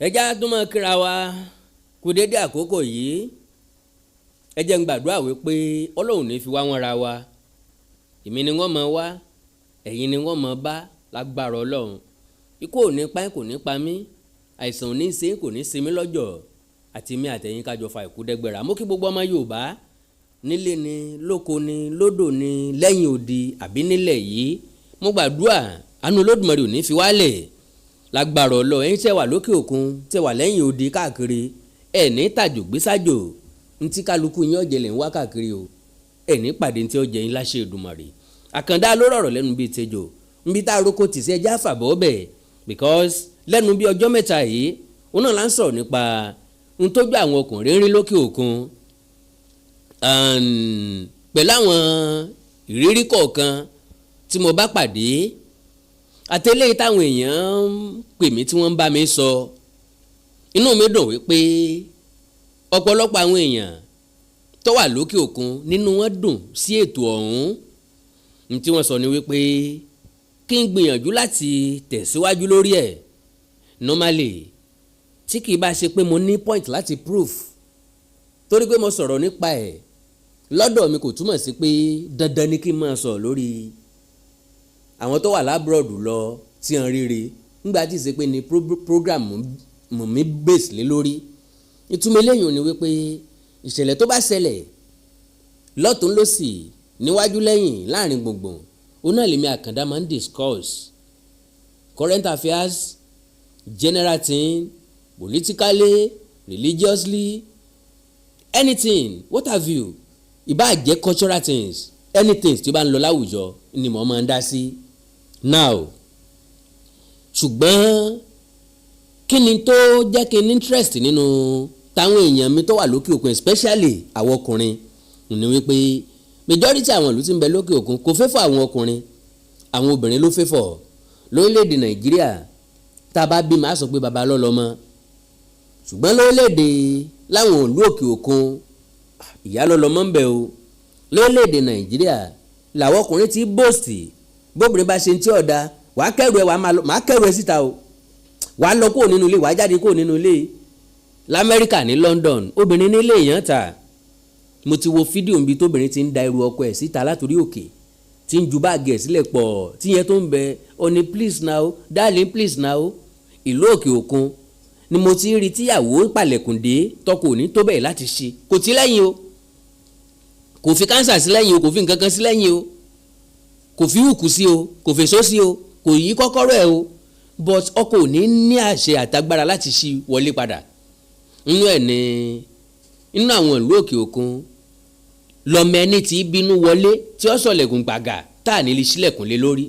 ẹjá tó máa kíra wa kú dédé àkókò yìí. ẹ jẹ́ ń gbàdúrà wípé Ọlọ́run ní fi wá wọn ra wa. èmi ni wọ́n mọ̀ wá, ẹ̀yin ni wọ́n mọ̀ bá lágbára Ọlọ́run. ikú ò ní pa ẹ́, kò ní pa mí, àìsàn ò ní ṣe é, kò ní ṣe mí lọ́jọ́, àti mi àtẹ̀yin kájọ fa ìkú dẹ́gbẹ̀rà. mo kí gbogbo ọmọ Yorùbá nílé ni lóko ni lódò ni lẹ́yìn odi àbí nílẹ̀ yìí. mo gbàdúrà àánú Olódùmarè ò ní fi wálẹ̀ lágbára Ọlọ́run. ẹ̀yin tẹ́ wà lókè òkun, tẹ́ wà lẹ́yìn odi káàkiri, ẹ̀ ní tàjò gbésájò ntí kálukú yín ọ̀jẹ̀ lẹ̀ ń wá káàkiri o, ẹ̀ ní pàdé ntí ọ̀jẹ̀ yín láṣẹ Èdùmàrè. àkàndá ló rọ̀rọ̀ lẹ́nu bíi tejò nbí tá a roko tì sí ẹjẹ́ àfàbọ̀ ọbẹ̀, because lẹ́nu bíi ọjọ́ mẹ́ta yìí òun náà là ń sọ̀rọ̀ nípa ntójú àwọn ọkùnrin rí lókè òkun pẹ̀lú àwọn ìrírí kọ̀ọ̀kan tí mo bá pàdé àtẹlẹ́yìn táwọn èèyàn ń pè mí tí wọ́n ń bá mi sọ. inú mi dùn wípé ọ̀pọ̀lọpọ̀ àwọn èèyàn tó wà lókè òkun nínú wọn dùn sí ètò ọ̀hún. ní tí wọ́n sọ ni wípé kí n gbìyànjú láti tẹ̀síwájú lórí ẹ̀. normally tí kì í bá ṣe pé mo ní point láti prove, torí pé mo sọ̀rọ̀ nípa ẹ̀ lọ́dọ̀ mi kò túmọ̀ sí pé dandan ni kí n máa sọ̀rọ̀ lórí àwọn tó wà lábúrọ̀dù lọ tí wọ́n ríre nígbà tí ì ṣe pé ni program mi base lé lórí. ìtumọ̀ eléyìí ni wípé ìṣẹ̀lẹ̀ tó bá ṣẹlẹ̀ lọ́tún lósì níwájú lẹ́yìn láàrin gbùngbùn òun náà lèmi Àkàndá máa ń discuss current affairs, general thing, politically, religiously, anything, what have you. ìbá jẹ́ cultural things, anything tí ó bá ń lọ láwùjọ ni mo máa ń dá sí. now ṣùgbọ́n kí ni tó jẹ́ kí n interest nínú táwọn èèyàn mi tó wà lókè òkun especially àwọn ọkùnrin ni wípé majority àwọn ìlú tí ń bẹ lókè òkun kò fẹ́ fọ́ àwọn ọkùnrin, àwọn obìnrin ló fẹ́ fọ́. lórílẹ̀‐èdè Nàìjíríà tá a bá bí màá sọ pé baba lọ́lọ́mọ, ṣùgbọ́n lórílẹ̀‐èdè láwọn ìlú òkè òkun ìyá lọ́lọ́mọ ń bẹ o. lórílẹ̀‐èdè Nàìjíríà làwọn ọkùnrin ti bòsì, bóbìnrin bá ṣe ń tí ọ̀dà wàá kẹ́rù ẹ̀ màá kẹ́rù ẹ̀ síta o, wàá lọ kúrò nínú ilé, wàá jáde kúrò nínú ilé. lamẹ́ríkà ní London obìnrin nílé èèyàn ta, mo ti wo fídíò níbi tóbìnrin ti ń da irú ọkọ ẹ̀ síta látòrí òkè, tí ń ju báàgì ẹ̀ sílẹ̀ pọ̀, tí yẹn tó ń bẹ ọ̀ní please now darling please now. ìlú òkè òkun ni mo ti rí tíyàwó pàlẹ̀kùndé tọkọ òní tó bẹ̀rẹ̀ láti ṣe, kò tí lẹ́yìn o, kò fi kánsà sí lẹ́yìn o, kò fi nǹkan kan sí lẹ́yìn o, kò fi hùkù sí o, kò fèsò sí o, kò yí kọ́kọ́rọ́ ẹ̀ o, but ọkọ òní ní àṣẹ àtagbára láti ṣí wọlé padà. inú ẹ̀ ní inú àwọn ìlú òkè òkun lọ́mọ ẹni tí bínú wọlé tí ó sọ̀lẹ̀kùn gbàgà tá à ní lè ṣílẹ̀kùn lé lórí.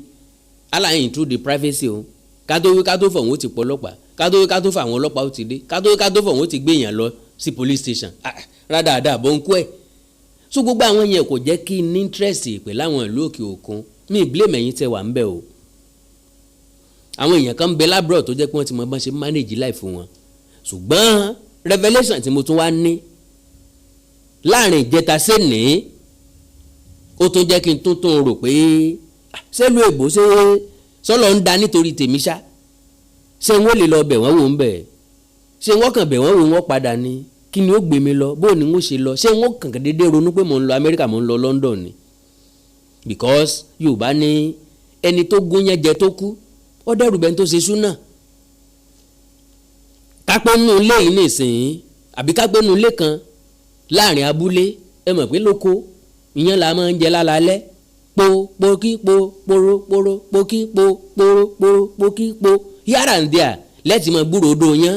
aláyìn through the privacy o, kátó wí kátó fọ̀ wọ́n ti pọ̀ ọlọ́pàá, kátó wí kátó fọ̀ àwọn ọlọ́pàá ó ti dé, kátó wí kátó fọ̀ wọ́n ti gbé èèyàn lọ sí police station. rádàdà bọ́ ń kú ẹ̀. so gbogbo àwọn yẹn kò jẹ́ kí n interest pẹ̀lú àwọn ìlú òkè òkun. mi blame ẹ̀yin tẹ́ wà ń bẹ̀ o. àwọn èèyàn kan ń bẹ lábúrò tó jẹ́ pé wọ́n ti mọ bá ṣe manage life wọn. ṣùgbọ́n revelation tí mo tún wá ní láàrin ìjẹta sẹ́ni ó tún jẹ́ kí n tún rò pé sẹ́lú èbó ṣé sọ́lọ́ ń da nítorí tèmi ṣá, ṣé wọ́n lè lọ bẹ̀ wọ́n wò ń bẹ̀, ṣé wọ́n kàn bẹ̀ wọ́n wò wọ́n padà ni, kí ni ó gbé mi lọ, bó ni wọ́n ṣe lọ, ṣé wọ́n kàn déédéé ronú pé mò ń lọ Amẹ́ríkà mò ń lọ London ni. because Yorùbá ní ẹni tó gún yẹn jẹ tó kú ó dẹ́rù bẹ́ẹ̀ tó ṣe súnà. kápẹ́ nù ilé yìí nìsín àbí kápẹ́ nù ilé kan láàrin abúlé, ẹ mọ̀ pé lóko ìyẹn la máa ń jẹ lálálẹ́, po pokí po poro poro pokí po poro poro pokí po yàrá ń dìá lẹ́tì mọ́ gbúrò odò yẹn.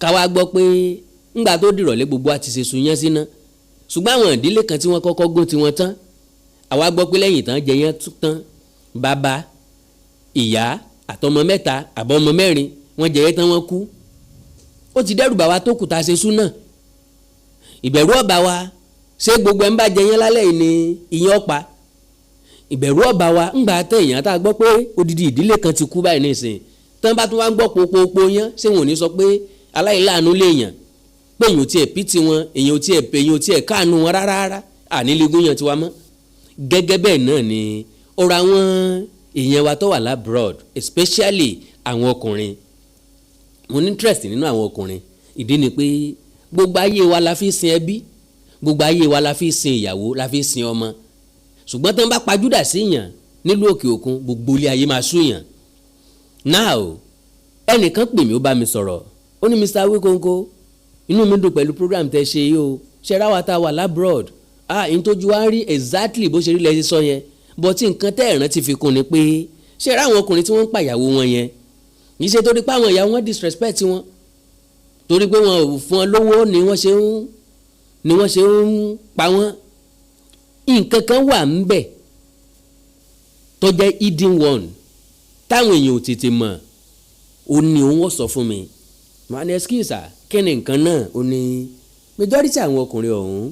káwa gbọ́ pé ńgbà tó dìrọ̀lẹ́ gbogbo àti ṣe sùn yẹn síná, ṣùgbọ́n àwọn ìdílé kan tí wọ́n kọ́kọ́ gún tiwọn tán, àwa gbọ́ pé lẹ́yìn tán jẹ yẹn tán bàbá ìyá àtọmọ mẹ́ta àbọ̀mọ mẹ́rin wọ́n jẹ yẹn tán wọ́n kú. ó ti dẹ́rù bà wá tó kù tá a ṣe súnà. ìbẹ̀rù ọba wa ṣé gbogbo ẹ̀ ń bá jẹ yẹn lálẹ́ yìí ni ìyẹn ọ̀pá. ìbẹ̀rù ọba wa ńgbà tẹ èèyàn tá a gbọ́ pé odidi ìdílé kan ti kú báyìí nísìnyí tán bá tún wá ń gbọ́ popopo yẹn ṣé wọn ò ní sọ pé aláìláàánú léèyàn, pé èèyàn ò tiẹ̀ pìtì wọn, èèyàn ò tiẹ̀ káànú wọn rárá ànílegún yẹn tiwa mọ́. gẹ́gẹ́ bẹ́ẹ̀ náà ni ọ̀rọ̀ àwọn èèyàn wa tó wà labroad especially àwọn ọkùnrin mo ní interest nínú àwọn ọkùnrin. Ìdí ni pé gbogbo ayé wa la fi sin ẹbí, gbogbo ayé wa la fi sin ìyàwó, la fi sin ọmọ. Ṣùgbọ́n tí wọ́n bá pajúdà sí yàn nílùú òkè òkun, gbogbo ilé ayé máa sú yàn. Now ẹnìkan pè mí, ó bá mi sọ̀rọ̀, ó ní Mr. Awikonko, inú mi dùn pẹ̀lú program tẹ́ ṣe yìí o, ṣe ra wa ta wà labroad, n tójú wa ń rí exactly bó ṣe rí lẹ́sí sọ yẹn, but tí nǹkan tẹ́ ẹ̀ràn ti fi kún ni pé ṣe ra àwọn ọkùnrin tí wọ́n ń pàyàwó wọn yẹn kì í ṣe torí pé àwọn ìyàwó wọn disrespect wọn, torí pé wọn ò fún wọn lówó ni wọ́n ṣe ń pa wọ́n. Nǹkan kan wà ń bẹ̀ tó jẹ́ hidden one táwọn èèyàn ò tètè mọ̀, ó ní òun wọ́n sọ fún mi. Màá ní excuse kí ni nǹkan náà? Ó ní majority àwọn ọkùnrin ọ̀hún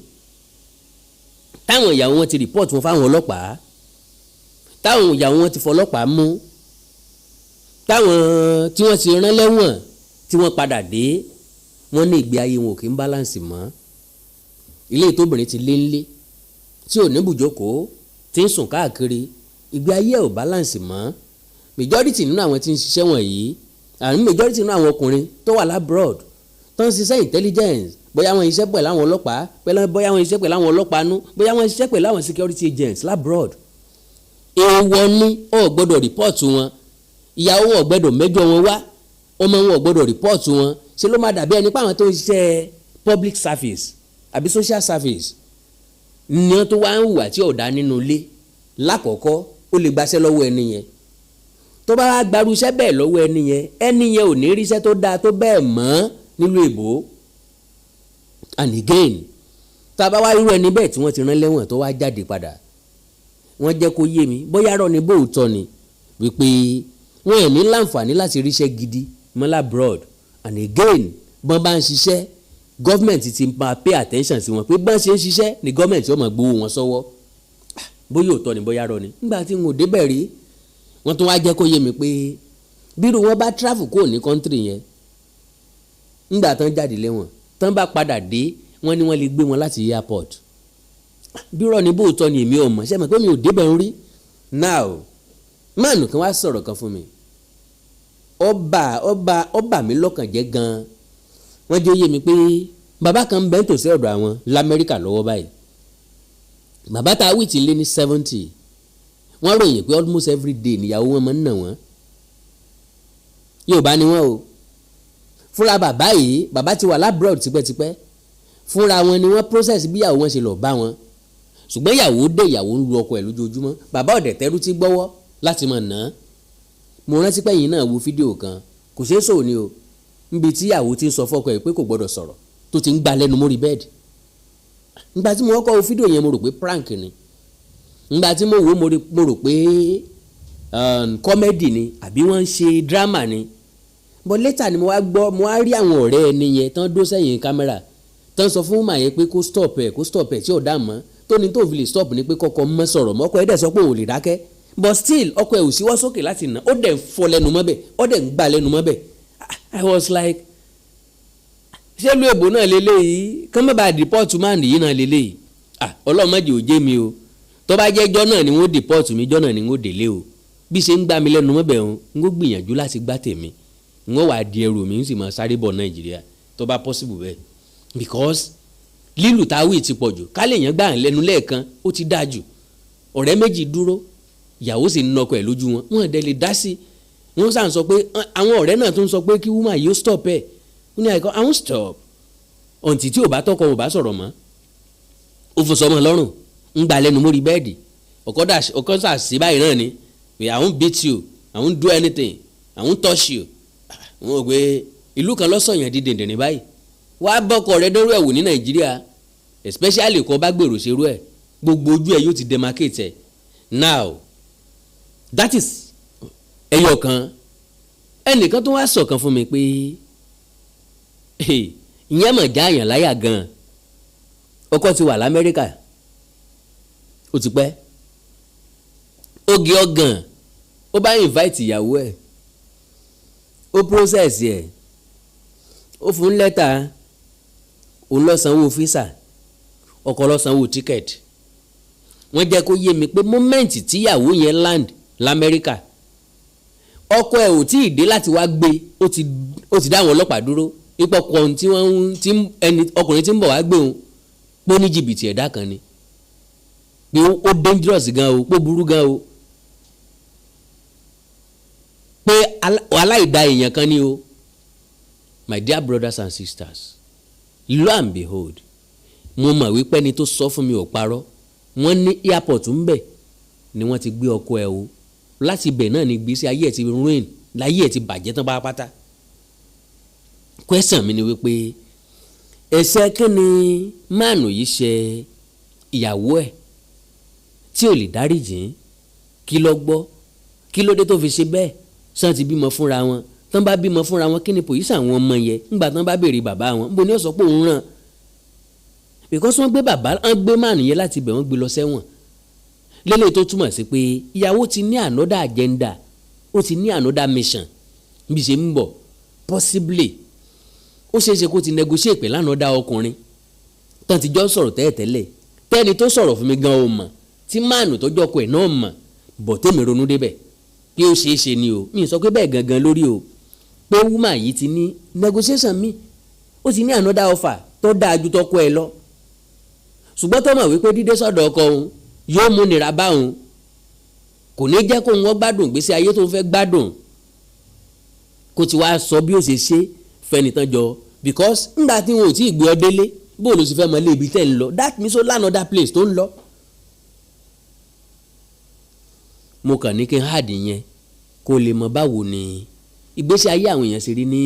táwọn ìyàwó wọn ti report wọn fáwọn ọlọ́pàá, táwọn ìyàwó wọn ti fọlọ́pàá mú, táwọn tí wọ́n ti rán lẹ́wọ̀n tí wọ́n padà dé, wọ́n ní ìgbé ayé wọn ò kí ń balance mọ́. Ilé ìtóbìnrin ti lé ńlé tí ò ní bùjókòó, tí ń sùn káàkiri, ìgbé ayé ò balance mọ́. Majority nínú àwọn tí ń ṣiṣẹ́ wọ̀nyí, àní majority nínú àwọn ọkùnrin tó wà labroad tó ń ṣiṣẹ́ intelligence, bóyá wọ́n ṣiṣẹ́ pẹ̀lú àwọn ọlọ́pàá, bóyá wọ́n ṣiṣẹ́ pẹ̀lú àwọn ọlọ́pàá nú, bóyá wọ́n ṣiṣẹ́ pẹ̀lú àwọn security agents labroad. Èèwọ̀ ni ó gbọ́dọ̀ report wọn, ìyàwó wọn ò gbọ́dọ̀ mẹ́jọ wọn wá, ọmọ wọn ò gbọ́dọ̀ report wọn. Ṣé ló máa dàbí ẹni pé àwọn tó ń ṣiṣẹ́ public service àbí social service ni wọ́n tó wá ń hùwà tí ò dá nínú ilé. Lákọ̀ọ́kọ́ ó lè gbaṣẹ́ lọ́wọ́ ẹni yẹn, tó bá wá gbarú iṣẹ́ bẹ́ẹ̀ lọ́wọ́ ẹni yẹn ò ní ríṣẹ́ tó dáa tó bẹ́ẹ̀ mọ́ nílùú èbó. And again, tá a bá wá irú ẹni bẹ́ẹ̀ tí wọ́n ti rán lẹ́wọ̀n tó wá jáde padà, wọ́n jẹ́ kó yé mi bóyá rọ ni bóòtọ́ ni wípé wọ́n ẹ̀ ní láǹfààní láti ríṣẹ́ gidi mọ́lá abroad. And again, bọ́n bá ń ṣiṣẹ́, gọ́ọ̀mẹ̀ntì ti máa pay attention sí wọn pé bọ́n ṣe ń ṣiṣẹ́ ni gọ́ọ̀mẹ̀ntì ó máa gbowó wọn sọ́wọ́. Bóyá òótọ́ ni bóyá rọ ni. Nígbà tí n ò débẹ̀ rí, wọ́n tún wá jẹ́ kó yé mi pé bírú wọn bá travel kúrò ní country yẹn, nígbà tán jáde lẹ́wọ̀n tán bá padà dé, wọ́n ní wọ́n lè gbé wọn láti airport. Bírọ̀ ni bóòtọ́ ni èmi ò mọ̀, ṣé mọ̀ pé mi ò débẹ̀ ń rí. Now máàlù kan wá sọ̀rọ̀ kan fún mi, ó bà mí lọ́kàn jẹ́ gan-an. Wọ́n jẹ́ ó yé mi pé bàbá kan ń bẹ nítòsí ọ̀dọ̀ àwọn lamẹ́ríkà lọ́wọ́ báyìí. Bàbá tá a wí ti lé ní 70. Wọ́n ròyìn pé almost every day níyàwó wọn máa ń nà wọ́n. Yorùbá ni wọ́n o. Fúnra bàbá yìí, bàbá ti wà labroad tipẹ́tipẹ́, fúnra wọn ni wọ́n process bí ìyàwó wọn ṣe lọ bá wọn. Ṣùgbọ́n ìyàwó ìyàwó ń lu ọkọ ẹ̀ lójoojúmọ́, bàbá ọ̀dẹ̀ tẹ́rú tí gbọ́wọ́ láti máa nà án. Mo rántí pé yìí náà wo fídíò kan, kò ṣeé sọ ni o, níbi tí ìyàwó ti ń sọ fọ́kọ ẹ̀ pé kò gbọ́dọ̀ sọ̀rọ̀, tó ti ń gbá lẹ́nu mórí bẹ́ẹ̀dì. Nígbà tí mo kọ́kọ́ wo fídíò yẹn mo rò pé prank ni, nígbà tí mo wò mo rò pé comedy ni àbí wọ́n ń ṣe drama ni. But later ni mo wá rí àwọn ọ̀rẹ́ ẹni yẹn tán dó sẹ́yìn kámẹ́rà tán sọ fún màá yẹn pé kó stop ẹ̀ tí ò dá mọ́, tó ní tó fi lè stop ni pé kọ́kọ́ mọ́ sọ̀rọ̀ mọ́, ọkọ ẹ̀ dẹ̀ sọ pé òun lè dákẹ́, but still ọkọ ẹ̀ ò síwọ́ sókè láti nà, ó dẹ̀ ń fọ́ lẹ́nu mọ́bẹ̀, ó dẹ̀ ń gbà lẹ́nu mọ́bẹ̀. I was like, ṣé ìlú èbó náà lélẹ́yìí, kán má bàa deport man yìí náà lélẹ́yìí. Ọlọ́run má jẹ́ ó jẹ́ mi o, tó bá jẹ́ jọ́ náà ni wọ́n deport mi, jọ́ náà ni wọ́n délé o. Bí ṣe ń gbà mí lẹ́nu mọ́bẹ̀ òun, n ó gbìyànjú láti gbá tèmi, n ó wà di ẹrù mi, n sì máa sáré bọ̀ Nàìjíríà tó bá possible bẹ́ẹ̀. Because lílù táwí ti pọ̀ jù, ká lè yàn gbà ń lẹ́nu lẹ́ẹ̀kan ó ti dáa jù. Ọ̀rẹ́ méjì dúró, ìyàwó sì ń nọkọ ẹ̀ lójú wọn, wọ́n dẹ̀ lè dá sí. Wọ́n sàn sọ pé àwọn ọ̀rẹ́ náà tún sọ pé kí woman yóò stop ẹ̀. Ó ní àìkọ́ àwọn stop ọ̀ǹtí tí ò bá tọkọ ò bá sọ̀rọ̀ mọ́. Ó fò sọmọ lọ́rùn, ń gbà lẹ́nu mórí bẹ́ẹ̀dì. Ọkọ sà sí báyìí náà ni pé I won't beat you, I won't do anything, I won't touch you. Wọ́n rò pé ìlú kan lọ́sọ̀yàn di dèndè ní báyìí. Wàá bọ́kọ rẹ dánrú ẹ̀ wò ní Nàìjíríà, especially kọ́ bá gbèrò ṣerú ẹ̀, gbogbo ojú ẹ̀ yóò ti demarcate ẹ̀. Now that is ẹyọ kan. Ẹnìkan tó wá sọ̀kan fún mi pé ìyẹn mọ̀ já àyàn láyà gan-an. Ọkọ ti wà l'Amẹ́ríkà ó ti pẹ́, oge ọgàn, ó bá invite ìyàwó ẹ̀, ó process ẹ̀, ó fún lẹ́tà, òun ló sanwó físà, ọkọ ló sanwó ticket. Wọ́n jẹ́ kó yé mi pé moment tíyàwó yẹn land l'Amẹ́ríkà ọkọ ẹ̀ ò tí ì dé láti wá gbé ó ti dá àwọn ọlọ́pàá dúró ipò kan tí ọkùnrin tí ń bọ̀ wá gbé òun pé ó ní jìbìtì ẹ̀dá kan ni pé ó dangerous gan o pé ó burú gan o pé aláìda èèyàn kan ni o. My dear brothers and sisters, lo and behold, mo mọ̀ wípé ẹni tó sọ fún mi ò parọ́. Wọ́n ní airport ń bẹ̀ ni wọ́n ti gbé ọkọ ẹ̀ o láti ibẹ̀ náà ni gbèsè ayé ẹ̀ ti ruin láyé ẹ̀ ti bàjẹ́ tán pátápátá. Question mi ni wípé ẹ̀ṣẹ̀ kí ni máàlù yìí ṣe ìyàwó ẹ̀ tí ò lè dáríjì? Kí ló gbọ́? Kí ló dé tó fi ṣe bẹ́ẹ̀? Ṣé wọ́n ti bímọ fúnra wọn? Tán bá bímọ fúnra wọn kí ni pòyísà àwọn ọmọ yẹn nígbà tán bá béèrè bàbá wọn níbo ni ó sọ pé òun ràn? Because wọ́n gbé máàlù yẹn láti ibẹ̀ wọ́n gbé lọ sẹ́wọ̀n. Lélẹ̀ tó túmọ̀ sí pé ìyàwó ti ní another agenda, ó ti ní another mission bí ṣe ń bọ̀. Possibly ó ṣeéṣe kó ti negotiate pẹ̀lú another ọkùnrin tán ti jọ sọ̀rọ̀ tẹ́lẹ̀ tẹ́ni tó sọ̀rọ̀ fún mi gan o mọ̀ tí máàlù tó jọkọ̀ ẹ̀ náà mọ̀ bọ̀ tèmi ronú débẹ̀ pé ó ṣeéṣe ni o. Mi sọ pé bẹ́ẹ̀ gangan lórí o pé woman yìí ti ní negotiation mi, ó ti ní another offer tó dáa ju tọkọ ẹ̀ lọ. Ṣùgbọ́n tó mọ̀ wípé dídé sọ́dọ̀ ọkọ òun yóò mú nira bá òun, kò ní jẹ́ kó wọ́n gbádùn gbèsè ayé tó ń fẹ́ gbádùn, kó ti wá sọ bí ó ṣe ṣe fẹ́nitán jọ. Because ńgbà tí wọn ò tí ì gbé ọ délé bó ló sì fẹ́ mọ ilé ibi tẹ́ ń lọ, that means ó lánàá place tó ń lọ. Mo kàn ní kí n hàdí yẹn kó lè mọ báwo ni ìgbésí ayé àwọn èèyàn ṣe rí ní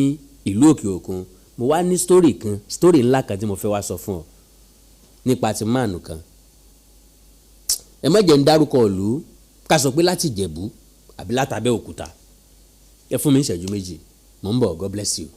ìlú òkè òkun. Mo wá ní story ńlá kan tí mo fẹ́ wá sọ fún ọ nípa ti máàlù kan. Ẹ má jẹ́ ń dárúkọ ìlú, ká sọ pé láti Ìjẹ̀bú àbí láti Abẹ́òkúta. Ẹ fún mi ìṣẹ́jú méjì, mò ń bọ̀. God bless you.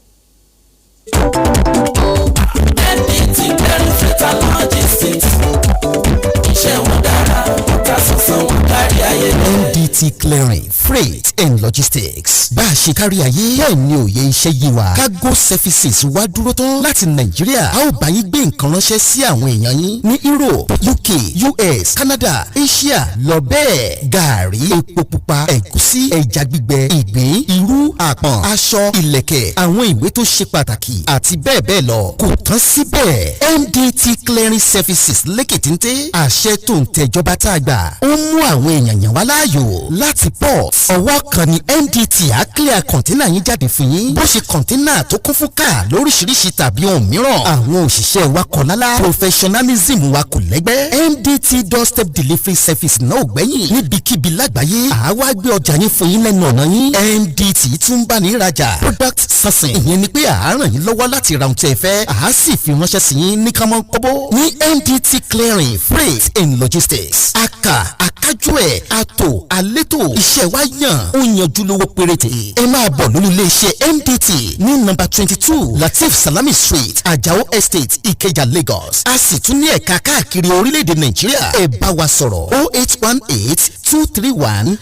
MDT Clearing, Freight and Logistics. Bá a ṣe kárí ayé bẹ́ẹ̀ ni òye iṣẹ́ yé wa. Cargo Services wá dúró tán láti Nàìjíríà. A ó bá yín gbé nǹkan ránṣẹ́ sí àwọn èèyàn yín ní Europe, UK, US, Canada, Asia lọ bẹ́ẹ̀. Gààrí, epo pupa, ẹ̀gúsí, ẹja gbígbẹ, ìgbín, irú, àpọ̀n, aṣọ, ìlẹ̀kẹ̀, àwọn ìwé tó ṣe pàtàkì àti bẹ́ẹ̀ bẹ́ẹ̀ lọ. Kò tán síbẹ̀. MDT Clearing Services lékìtìnté àṣẹ tó ń tẹ̀jọba tá a gbà. Ó mú àwọn èèyàn yàn wá láàyò láti port. Ọwọ́ kan ni MDT á clear kọ̀ńténà yín jáde fún yín. Bó ṣe kọ̀ńténà tó kún fún káà lóríṣiríṣi tàbí ohun mìíràn. Àwọn òṣìṣẹ́ wa kọ̀ lálá. Professionalism wa kò lẹ́gbẹ́. MDT doorstep delivery service náà ò gbẹ́yìn. Níbikíbi lágbàáyé àwa gbé ọjà yín fún yín lẹ́nu ọ̀nà yín. MDT tún bá ní ìrajà. Product sourcing. Ìyẹn ni pé à á ràn yín lọ́wọ́ láti ra ohun tí ẹ fẹ́. À á sì fi ránṣẹ́ sí yín ní kámọ́ kọ́bó. Ní MDT Clearing, Freight and Logistics. Akájú ẹ̀, àtò, àlétò. Iṣẹ́ wa yàn. Ó yanjú lówó péréte. Ẹ máa bọ̀ lórí ilé-iṣẹ́ MDT ní nọ́mbà 22 Latif Salami Street, Ajao Estate, Ìkẹjà, Lagos. A sì tún ní ẹ̀ka káàkiri orílẹ̀-èdè Nàìjíríà. Ẹ bá wa sọ̀rọ̀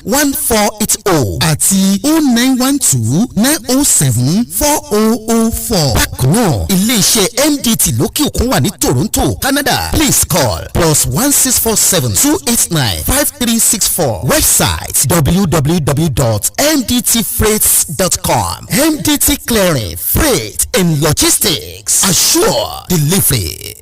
0818-231-1480 àti 0912-907-4004. Bákan náà, ilé-iṣẹ́ MDT lókè òkun wà ní Toronto, Canada. Please call +1647-289-5364. Website www.mdtfreights.com. MDT Clearing, Freight and Logistics. Assure delivery.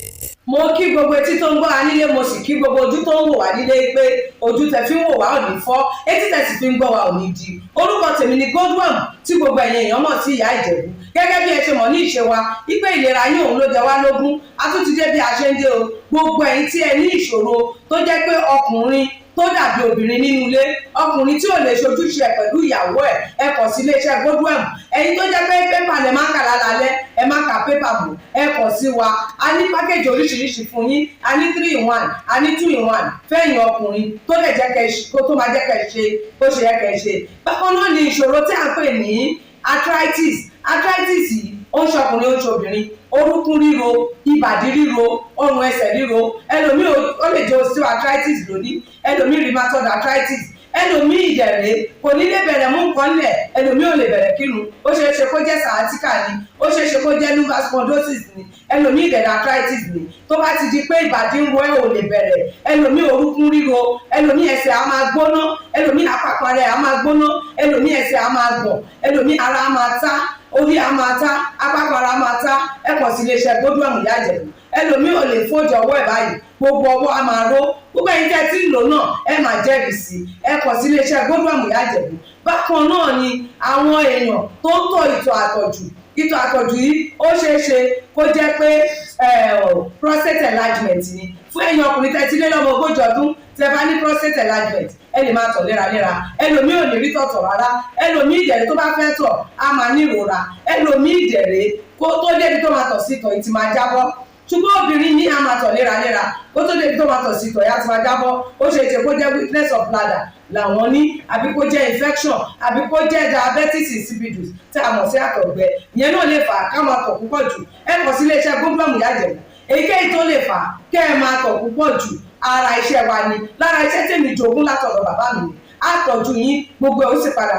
Mo kí gbogbo etí tó ń gbọ́ wa nílé, mo sì kí gbogbo ojú tó ń wò wá nílé pé ojú tẹ́ fi ń wò wá ò ní fọ́, etí tẹ́ sì fi ń gbọ́ wa ò ní di. Orúkọ tèmi ni Godwin tí gbogbo ẹ̀yin èèyàn mọ̀ sí Ìyá Ìjẹ̀bú. Gẹ́gẹ́ bí ẹ ṣe mọ̀ ní ìṣe wa, wípé ìlera yín òun ló jẹ wá lógún. A tún ti dé bí a ṣe ń dé o. Gbogbo ẹ̀yin tí ẹ ní ìṣòro tó jẹ́ pé ọkùnrin tó dàbí obìnrin nínú ilé, ọkùnrin tí ò lè ṣojúṣe pẹ̀lú ìyàwó ẹ kàn sí iléeṣẹ́ Godwin. Ẹ̀yin tó jẹ́ pé pépà lẹ máa ń kà lálẹ́, ẹ má ka pépà bò, ẹ kàn sí wa. A ní pákéjì oríṣiríṣi fún yín, a ní 3-in-1, a ní 2-in-1 fẹ́yìn ọkùnrin tó lè jẹ́ kẹ́ tó máa jẹ́ kẹ́ ṣe bó ṣe yẹ kẹ́ ṣe. Bákan náà ni ìṣòro tí a ń pè ní arthritis yìí ó ń ṣọkùnrin ó ń ṣobìnrin, orúnkún ríro, ìbàdí ríro, ọrùn ẹsẹ̀ ríro, ẹlòmíì ó lè jẹ́ osteoarthritis lónìí, ẹlòmíì rheumatoid arthritis, ẹlòmíì ìdẹ̀rẹ̀ kò ní lè bẹ̀rẹ̀ mú nǹkan lẹ̀, ẹlòmíì ò lè bẹ̀rẹ̀ kírun, ó ṣeé ṣe kó jẹ́ sciatica ni, ó ṣeé ṣe kó jẹ́ lumbar spondylosis ni, ẹlòmíì ìdẹ̀rẹ̀ arthritis ni. Tó bá ti di pé ìbàdí ń ro ẹ̀ ò lè bẹ̀rẹ̀, ẹlòmíì orúnkún ríro, ẹlòmíì ẹsẹ̀ á máa gbóná, ẹlòmíì àpapọ̀ rẹ̀ á máa gbóná, ẹlòmíì ẹsẹ̀ á máa gbọ̀n, ẹlòmíì ara á máa tá, orí á máa tá, àpapọ̀ ara á máa tá. Ẹ kàn sí iléeṣẹ́ Godwin Ìyá Ìjẹ̀bú. Ẹlòmíì ò lè fóòjì ọwọ́ ẹ̀ báyìí, gbogbo ọwọ́ á máa ró. Gbogbo ẹ̀yin tẹ́ tí ń lò náà ẹ máa jẹ́rìí sí i. Ẹ kàn sí iléeṣẹ́ Godwin Ìyá Ìjẹ̀bú. Bákan náà ni àwọn èèyàn tó ń tọ̀ ìtọ̀ àtọ̀jù. Ìtọ̀ àtọ̀jù yìí ó ṣeé ṣe kó jẹ́ pé prostate enlargement ni. Fún ẹ̀yin ọkùnrin tẹ́ ti lé lọ́mọ 40 ọdún tẹ́ bá ní prostate enlargement, ẹ lè máa tọ̀ léraléra. Ẹlòmíì ò ní rí tọ̀tọ̀ rárá. Ẹlòmíì ìdẹ̀rẹ̀ tó bá fẹ́ tọ̀ á máa ní ìrora. Ẹlòmíì ìdẹ̀rẹ̀ kó tó débi tó máa tọ̀ sí ìtọ̀ yìí ti máa jábọ́. Ṣùgbọ́n obìnrin ní a máa tọ̀ léraléra kó tó débi tó máa tọ̀ sí ìtọ̀ yìí á ti máa jábọ́. Ó ṣe é ṣe kó jẹ́ weakness of bladder làwọn ní, àbí kó jẹ́ infection, àbí kó jẹ́ diabetes insipidus tí a mọ̀ sí àtọ̀gbẹ. Ìyẹn náà lè fà á ká máa tọ̀ púpọ̀ jù. Ẹ kàn sí iléeṣẹ́ Godwin Ìyá Ìjẹ̀bú. Èyíkéyìí tó lè fà á kẹ́ ẹ máa tọ̀ púpọ̀ jù ara iṣẹ́ wa ni, lára iṣẹ́ tèmi jogún látọ̀dọ̀ bàbá mi. Àtọ̀jù yín gbogbo ẹ̀ ó sì padà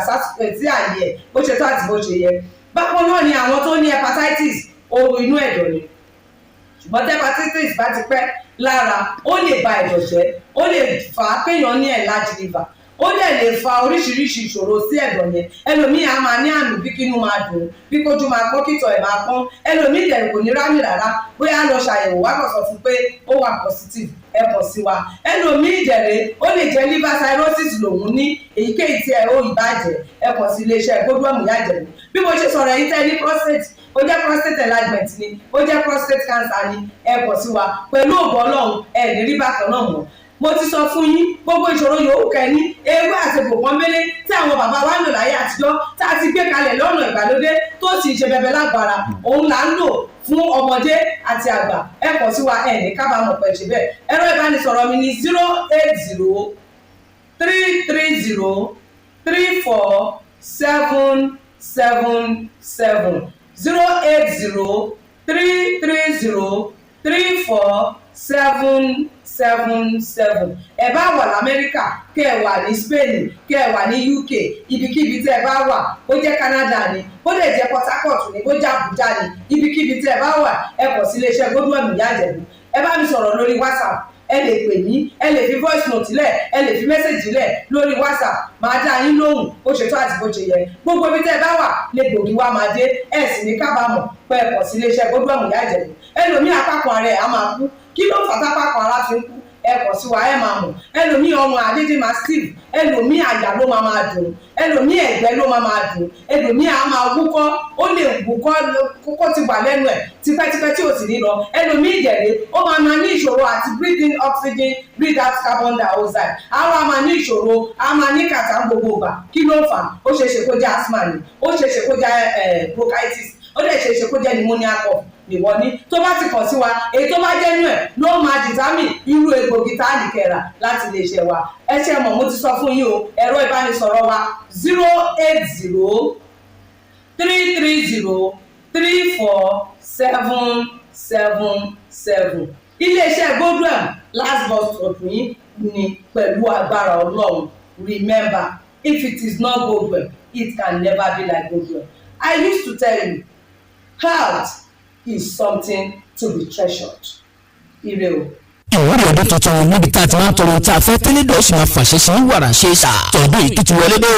sí àyè ẹ̀ bó ṣe tó àti bó ṣe yẹ. Bákan náà ni àwọn tó ní hepatitis, ooru inú ẹ̀dọ̀ ni. Ṣùgbọ́n tí hepatitis bá ti pẹ́ lára, ó lè ba ẹ̀dọ̀ jẹ́, ó lè fà á kéèyàn ní enlarged liver, ó dẹ̀ lè fa oríṣiríṣi ìṣòro sí ẹ̀dọ̀ yẹn. Ẹlòmíì á máa ní àmì bí kínú máa dùn, bí kójú máa pọ́n, kítọ̀ ẹ̀ máa pọ́n. Ẹlòmíì dẹ̀ kò ní rámì rárá, bóyá lọ ṣàyẹ̀wò wá kàn sọ fún pé ó wà positive, ẹ kàn sí wa. Ẹlòmíì dẹ̀rẹ̀ ó lè jẹ́ liver cirrhosis lòun ní, èyíkéyìí tí ẹ ó ìbàjẹ́, ẹ kàn sí iléeṣẹ́ Godwin Ìyá Ìjẹ̀bú. Bí mo ṣe sọ̀rọ̀ yìí tẹ́ ní prostate, ó jẹ́ prostate enlargement ni, ó jẹ́ prostate cancer ni, ẹ kàn sí wa. Pẹ̀lú ògo Ọlọ́run ẹ ní rí bákan náà mọ́. Mo ti sọ fún yín gbogbo ìṣòro yòówù kẹ́ ní, ewé àti gbòǹkan mélé tí àwọn bàbá wa ń lò láyé àtijọ́ tá a ti gbé kalẹ̀ lọ́nà ìgbàlódé tó sì ṣe bẹbẹ lágbára, òun là ń lò fún ọmọdé àti àgbà. Ẹ kàn sí wa, ẹ ní kábàámọ̀ pẹ̀ ṣe bẹ́ẹ̀. Ẹ̀rọ ìbánisọ̀rọ̀ mi ni 080 330 34777 080 330 34777. Ẹ bá wà l'Amẹ́ríkà, kẹ́ ẹ wà ní Spain, kẹ́ ẹ wà ní UK, ibikíbi tẹ́ ẹ bá wà, ó jẹ́ Canada ni, ó lè jẹ́ Port Harcourt ni, ó jẹ́ Abuja ni, ibikíbi tẹ́ ẹ bá wà, ẹ kàn sí iléeṣẹ́ Godwin Ìyá Ìjẹ̀bú. Ẹ bá mi sọ̀rọ̀ lórí WhatsApp, ẹ lè pè mí, ẹ lè fi voice note lẹ̀, ẹ lè fi message lẹ̀ lórí WhatsApp, máa dá yín lóhùn bó ṣe tó àti bó ṣe yẹ. Gbogbo ibi tẹ́ ẹ bá wà lè gbòógì wá máa dé, ẹ sì ní kábàámọ̀ pé ẹ kàn sí iléeṣẹ́ Godwin Ìyá Ìjẹ̀bú. Ẹlòmíì apákan ara ẹ̀ á máa kú, kí ló fà tápákan ara fi ń kú? Ẹ kàn sí wa, ẹ máa mọ̀. Ẹlòmíì ọrùn àdédé máa steve, ẹlòmíì àyà ló máa dùn, ẹlòmíì ẹ̀gbẹ́ ló máa dùn, ẹlòmíì á máa wúkọ́, ó lè wúkọ́ kókó ti wà lẹ́nu ẹ̀ tipẹ́tipẹ́ tí ò sì ní lọ. Ẹlòmíì ìdẹ̀rẹ̀ ó máa ní ìṣòro àti breathe in oxygen, breathe out carbon dioxide. Àwọn á máa ní ìṣòro, á máa ní kàtà gbogbo ìgbà. Kí ló fà? Ó ṣeé ṣe kó jẹ́ asthma ni, ó ṣeé ṣe kó jẹ́ bronchitis, ó dẹ̀ ṣeé ṣe kó jẹ́ pneumonia cough nìwọ ní. Tó bá ti kàn sí wa, èyí tó bá jẹ́ nú ẹ̀ ló máa dìtámì irú egbògi tá a lè kẹ́ra láti lè ṣe wa. Ẹ ṣe mọ̀, mo ti sọ fún yín o, ẹ̀rọ ìbánisọ̀rọ̀ wa 080 330 34777. Iléeṣẹ́ Godwin last bus stop yín ni pẹ̀lú agbára Ọlọ́run. Remember, if it is not Godwin, it can never be like Godwin. I used to tell you, health is something to be treasured. Ire o. ìwádìí ọdún tuntun níbi tá a ti máa ń tọrọ tá a fẹ́ tẹ́lẹ̀ dọ̀ sì máa fàṣẹ sí wàrà ṣe é sà tọdún ìtútù wọlé dé o.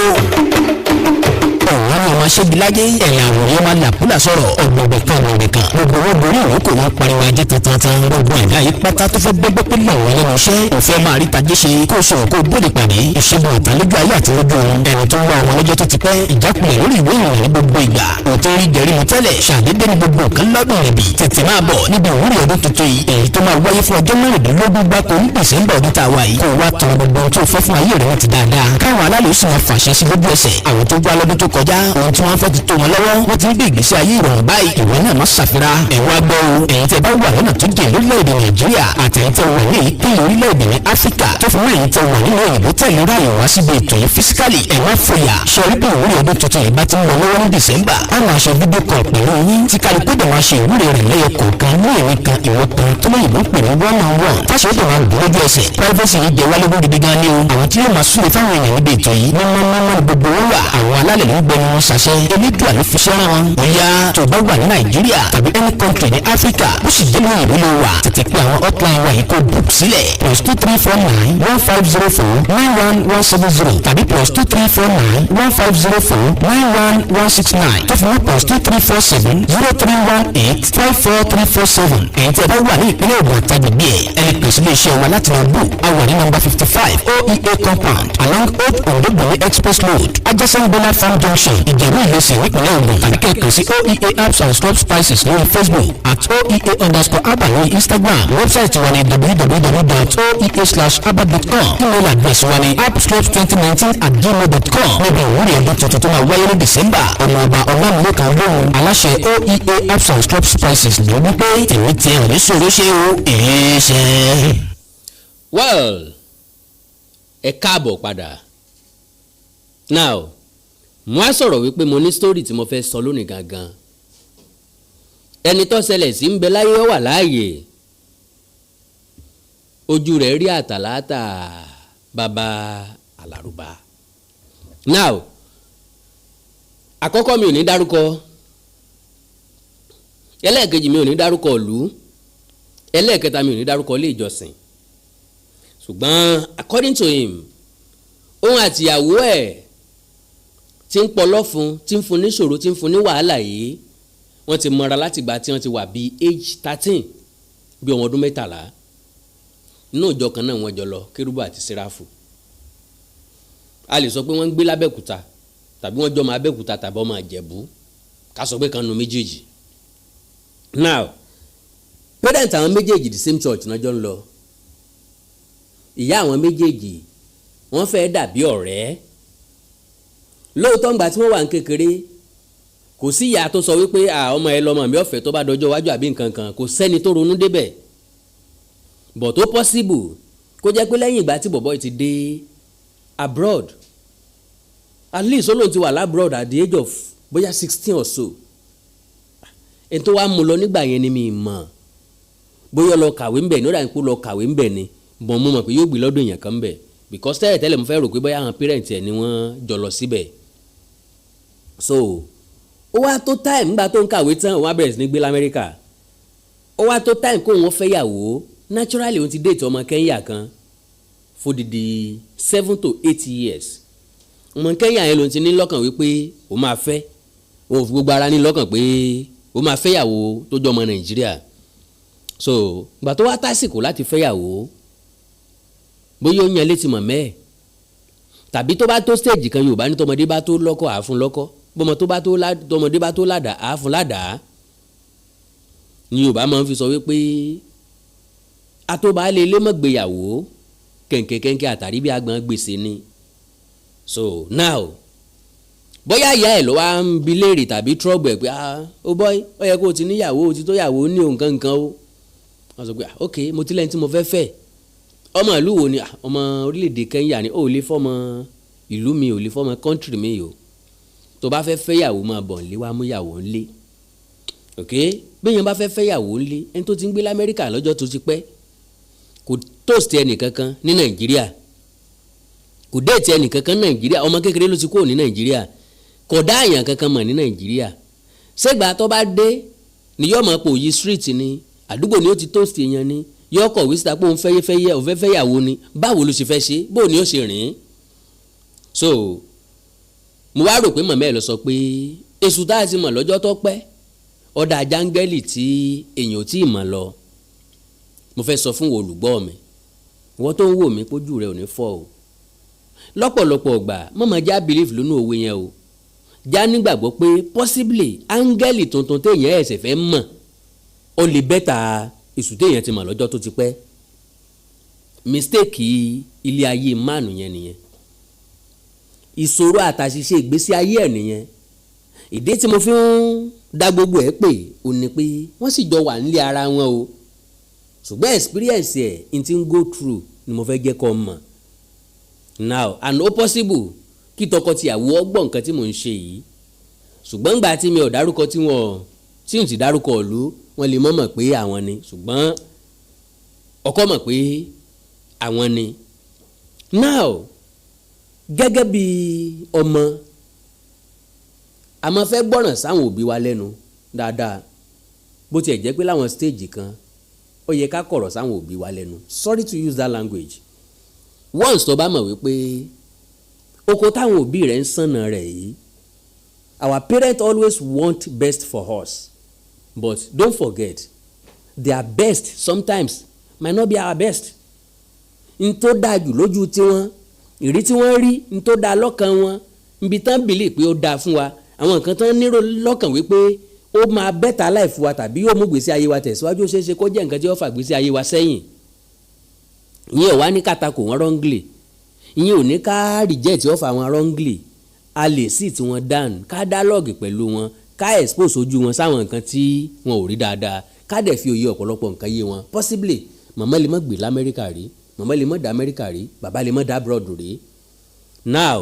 ọ̀rọ̀ ni ọmọ ṣẹ́bi lájẹ́ ẹ̀yà àwòrán máa làkúlà sọ̀rọ̀ ọ̀gbọ̀gbẹ̀ kan ọ̀gbọ̀gbẹ̀ kan gbogbo owó borí ìwé kò wọ́n pariwo ajé tantan gbogbo ẹ̀dá yìí pátá tó fẹ́ gbẹ́gbẹ́ pé lọ́wọ́ lẹ́nu iṣẹ́ òfẹ́ máa rí tajé ṣe kó sọ̀rọ̀ kó bóde pàdé ìṣègùn àtàlójú ayé àti lójú ọ̀run ẹni tó ń wá àwọn ọlọ́jọ́ tó ti pẹ́ ìjákulẹ̀ lórí ìwé ìròyìn gbogbo ìgbà òtún rí jẹ̀rí mu tẹ́lẹ̀ ṣàdédé ní gbogbo nǹkan lọ́dún rẹ̀ bì tètè máa bọ̀ níbi ìwúrí ọdún tuntun yìí èyí tó máa wáyé fún ọjọ́ mẹ́rìndínlógún gbáko ní December ọdún tá a wà yìí kó wá tọrọ gbogbo ohun tó fẹ́ fún ayé rẹ̀ wọ́n ti dáadáa káwọn alálòó sì máa fàṣẹ sí lójú ẹsẹ̀ àwọn tó gbá lọ́dún tó kọjá ohun tí wọ́n fẹ́ ti tó wọn lọ́wọ́ wọ́n ti ń gbé ìgbésí ayé ìrọ̀rùn báyìí ìwé náà má ṣàfihàn ẹ̀wọ̀n agbọ́ ẹ̀yin tẹ́ bá wà lọ́nà tó jẹ́ lórílẹ̀‐èdè Nàìjíríà àtẹ̀yìn tẹ́ wà ní ìpínlẹ̀ orílẹ̀‐èdè ní Áfíríkà tó fi wọ́n ẹ̀yin tẹ́ wà nínú òyìnbó tẹ̀lé ráyè wá síbi ètò yìí físíkàlì ẹ̀wọ̀n fòyà sọ̀rí pé ìwúrí ọdún tuntun yìí bá ti ń lọ lọ́wọ́ ní December àwọn aṣọ fídíò kan pẹ̀lú yín tí kálukú dẹ̀ wá ṣe ìwúrí rẹ̀ lẹ́yọ kọ̀ọ̀kan ní ìwé kan ìwọ kan tó lóyìnbó ń pè ní one-on-one táṣọ ó dẹ̀ wá dùn lójú ẹsẹ̀ privacy yìí jẹ́ wálé gidi gan ni o àwọn tí yóò máa súnlẹ̀ fáwọn èèyàn níbi ètò yìí mọ́mọ́mọ́ gbogbo wọn wà àwọn alálẹ̀ ló ń gbẹnu wọn ṣàṣẹ elédùn àlọ́ fi ṣẹ́ra wọn bóyá tó bá wà ní Nàìjíríà tàbí any country ní Áfíríkà ó sì jẹ́ lóyìn ìlú ló wà tètè pé àwọn hotline wa yìí kó book sílẹ̀ +234915049170 tàbí +234915049169 tó fi wọ́n +234703185437 ẹ̀yin tí ẹ bá wà ní ìpínlẹ̀ Ògùn àtàgbègbè ẹ̀ lè pèsè iléeṣẹ́ wa láti lọ book a wà ní number 55 OEA compound along Old Ondogbowe Express Road adjacent Bola Farm Junction Ìjẹ̀bú Ìlẹsẹ̀ nípínlẹ̀ Ògùn tàbí kẹ̀kẹ́ sí OEA Apps and Stop Spices lórí Facebook at OEA_Abba lórí Instagram website wa ní www.oea/abba.com email address wa ní appscopes2019@gmail.com níbi ìwúrí ọdún tuntun tó máa wáyé ní December ọmọ ọba ọlọ́mùlẹ́kan lóhùn aláṣẹ OEA Apps and Stop Spices ló ní pé tèmi tiẹ̀ ò ní sọ̀rọ̀ ṣe o èé ṣe. well ẹ káàbọ̀ padà now mo á sọ̀rọ̀ wípé mo ní story tí mo fẹ́ sọ lónìí gangan ẹni tó ṣẹlẹ̀ sí ń bẹ láyé ó wà láàyè ojú rẹ̀ rí àtàlátà bàbá alárùbá now àkọ́kọ́ mi ò ní dárúkọ ẹlẹ́ẹ̀kejì mi ò ní dárúkọ ìlú ẹlẹ́ẹ̀kẹta mi ò ní dárúkọ ilé ìjọsìn ṣùgbọ́n according to him òun àtìyàwó ẹ̀ tí ń pọ̀ lọ́fun tí ń fún ní ṣòro tí ń fún ní wàhálà yìí wọ́n ti mọra láti gbà tí wọ́n ti wà bíi age 13 bí ọmọ ọdún 13 inú ìjọ kan náà wọ́n jọ lọ kérúbù àti séráfù a lè sọ pé wọ́n ń gbé lábẹ́òkúta tàbí wọ́n jọ ọmọ abẹ́òkúta tàbí ọmọ àjẹ̀bú ká sọ pé kan nu méjèèjì now parent àwọn méjèèjì the same church náà jọ ń lọ ìyá àwọn méjèèjì wọ́n fẹ́ dàbí ọ̀rẹ́ lóòótọ́ ńgbà tí wọ́n wà ní kékeré kò sí ìyá tó sọ wípé ọmọ ẹ lọ́mọ mi ọ̀fẹ́ tó bá dọjọ́ iwájú àbí nǹkan kan kò sẹ́ni tó ronú débẹ̀ but tó possible kó jẹ́ pé lẹ́yìn ìgbà tí bọ̀bọ́ ti dé abroad at least olóhùn ti wà labroad at the age of bóyá 16 or so ẹni tó wá mú lọ nígbà yẹn ni mi mọ̀ bóyá lọ kàwé ńbẹ̀ ní ó dà ní kó lọ kàwé ńbẹ̀ ni bọ́n mo mọ̀ pé yóò gbé lọ́dọ̀ èèyàn kan ńbẹ̀ because tẹ́lẹ̀ mo fẹ́ rò pé bóyá àwọn parent ẹ̀ ni wọ́n jọ lọ síbẹ̀ so ó wá tó time nígbà tó ń kàwé tán òun á bẹ̀rẹ̀ sí ní gbé lamẹ́ríkà ó wá tó time kó òun fẹ́ yàwó naturally òun ti date ọmọ Kenya kan fódìdí 7 to 8 years ọmọ Kenya yẹn ló ti ní lọ́kàn wípé ó máa fẹ́ òun fi gbogbo ara ní lọ́kàn pé ó máa fẹ́ yàwó tó jọ ọmọ Nàìjíríà so gbà tó wá tásìkò láti fẹ́ yàwó bóyá ó yan létí mọ̀mẹ́ ẹ̀ tàbí tó bá tó stage kan Yorùbá ní tọmọdé bá tó lọ́kọ àáfún lọ́kọ tọmọdé bá tó ládàá àáfún ládàá ní Yorùbá máa ń fi sọ wípé àtòbá lè lé mọ̀gbéyàwó kẹ̀kẹ́kẹ́kẹ́ àtàrí bí agbọ̀n gbèsè ni so now bóyá ìyá ẹ̀ ló wá ń bi léèrè tàbí trouble ẹ̀ pé ó boy ó yẹ kó o ti níyàwó o ti tó yàwó ní nǹkan nǹkan o wọ́n sọ pé ok mo ti lẹ́yìn tí mo fẹ́ fẹ́ ọmọ ìlú wo ni ọmọ orílẹ̀-èdè Kenya ni ó lè fọ́mọ ìlú mi ò lè fọ́mọ country mi o tó bá fẹ́ fẹ́yàwó máa bọ̀ nílé wá mú yàwó ńlé ok bẹ́ẹ̀yàn bá fẹ́ fẹ́yàwó ńlé ẹni tó ti ń gbé l'Amẹ́ríkà lọ́jọ́ tó ti pẹ́ kò tóòsì ẹnì kankan ní Nàìjíríà kò déètì ẹnì kankan ní Nàìjíríà ọmọ kékeré ló ti kúrò ní Nàìjíríà kò dá àyàn kankan mọ̀ ní Nàìjíríà ṣégbà tó bá dé ni yóò máa pòyì street ni àdúgbò ni ó ti tóòsì èèyàn ni yóò kọ̀wé síta pé òun fẹ́ fẹ́yàwó ni báwo ló ṣe fẹ́ ṣe bó ni ó ṣe rìn so mo wá rò pé màmá ẹ̀ lọ sọ pé èṣù tá a ti mọ̀ lọ́jọ́ tó pẹ́ ọ̀dà jángẹ́lì tí èèyàn ò tí ì mọ̀ lọ mo fẹ́ sọ fún olùgbọ́ mi wọ́n tó ń wò mí pójú rẹ̀ ò ní fọ́ o lọ́pọ̀lọpọ̀ ọgbà mọ̀mọ́ já believe lónú òwe yẹn o já nígbàgbọ́ pé possibly áńgẹ́lì tuntun téèyàn ẹ̀sẹ̀ fẹ́ mọ̀ ó lè bẹ́tà èṣù téèyàn ti mọ̀ lọ́jọ́ tó ti pẹ́ mistake ilé ayé mánu yẹn nìyẹn ìṣòro àtàṣìṣe ìgbésí ayé ẹ̀ nìyẹn. ìdí tí mo fi ń dá gbogbo ẹ̀ pé ò ní pé wọ́n sì jọ wà nílé ara wọn o ṣùgbọ́n experience ẹ̀ n ti ń go through ni mo fẹ́ jẹ́ kó mọ̀. now and ó possible kí tọkọtìyàwó ọgbọ́n nǹkan tí mò ń ṣe yìí ṣùgbọ́n gbà tí mi ò dárúkọ tí n ti dárúkọ ìlú wọn lè mọ̀ pé àwọn ni ṣùgbọ́n ọkọ mọ̀ pé àwọn ni. now gẹ́gẹ́ bí ọmọ a máa fẹ́ gbọ́ràn sáwọn òbí wa lẹ́nu dáadáa bó tiẹ̀ jẹ́ pé láwọn stage kan ó yẹ ká kọ̀rọ̀ sáwọn òbí wa lẹ́nu. sorry to use that language. once tó bá mọ̀ wípé oko táwọn òbí rẹ̀ ń sànà rẹ̀ yìí our parents always want best for us but don't forget their best sometimes might not be our best. n tó dáa jù lójú tiwọn ìrí tí wọ́n rí n tó dáa lọ́kàn wọn nbí tán bìlì pé ó dáa fún wa àwọn nǹkan tán nírò lọ́kàn wípé ó máa bẹ́tà life wa tàbí yóò mú gbèsè ayé wa tẹ̀síwájú ó ṣeé ṣe kó jẹ́ nǹkan tí ó fà gbèsè ayé wa sẹ́yìn. ìyẹn ò wá ní kàtàkù wọn wrongly ìyẹn ò ní ká reject ó fà wọn wrongly a lè sit wọn down ká dialogue pẹ̀lú wọn ká expose ojú wọn sáwọn nǹkan tí wọn ò rí dáadáa ká dẹ̀ fi òye ọ̀pọ̀lọpọ̀ nǹkan yé wọn. possibly màmá lè má gbé lamẹ́ríkà rí màmá lè má dá amẹ́ríkà rí bàbá lè má dá abroad rí. now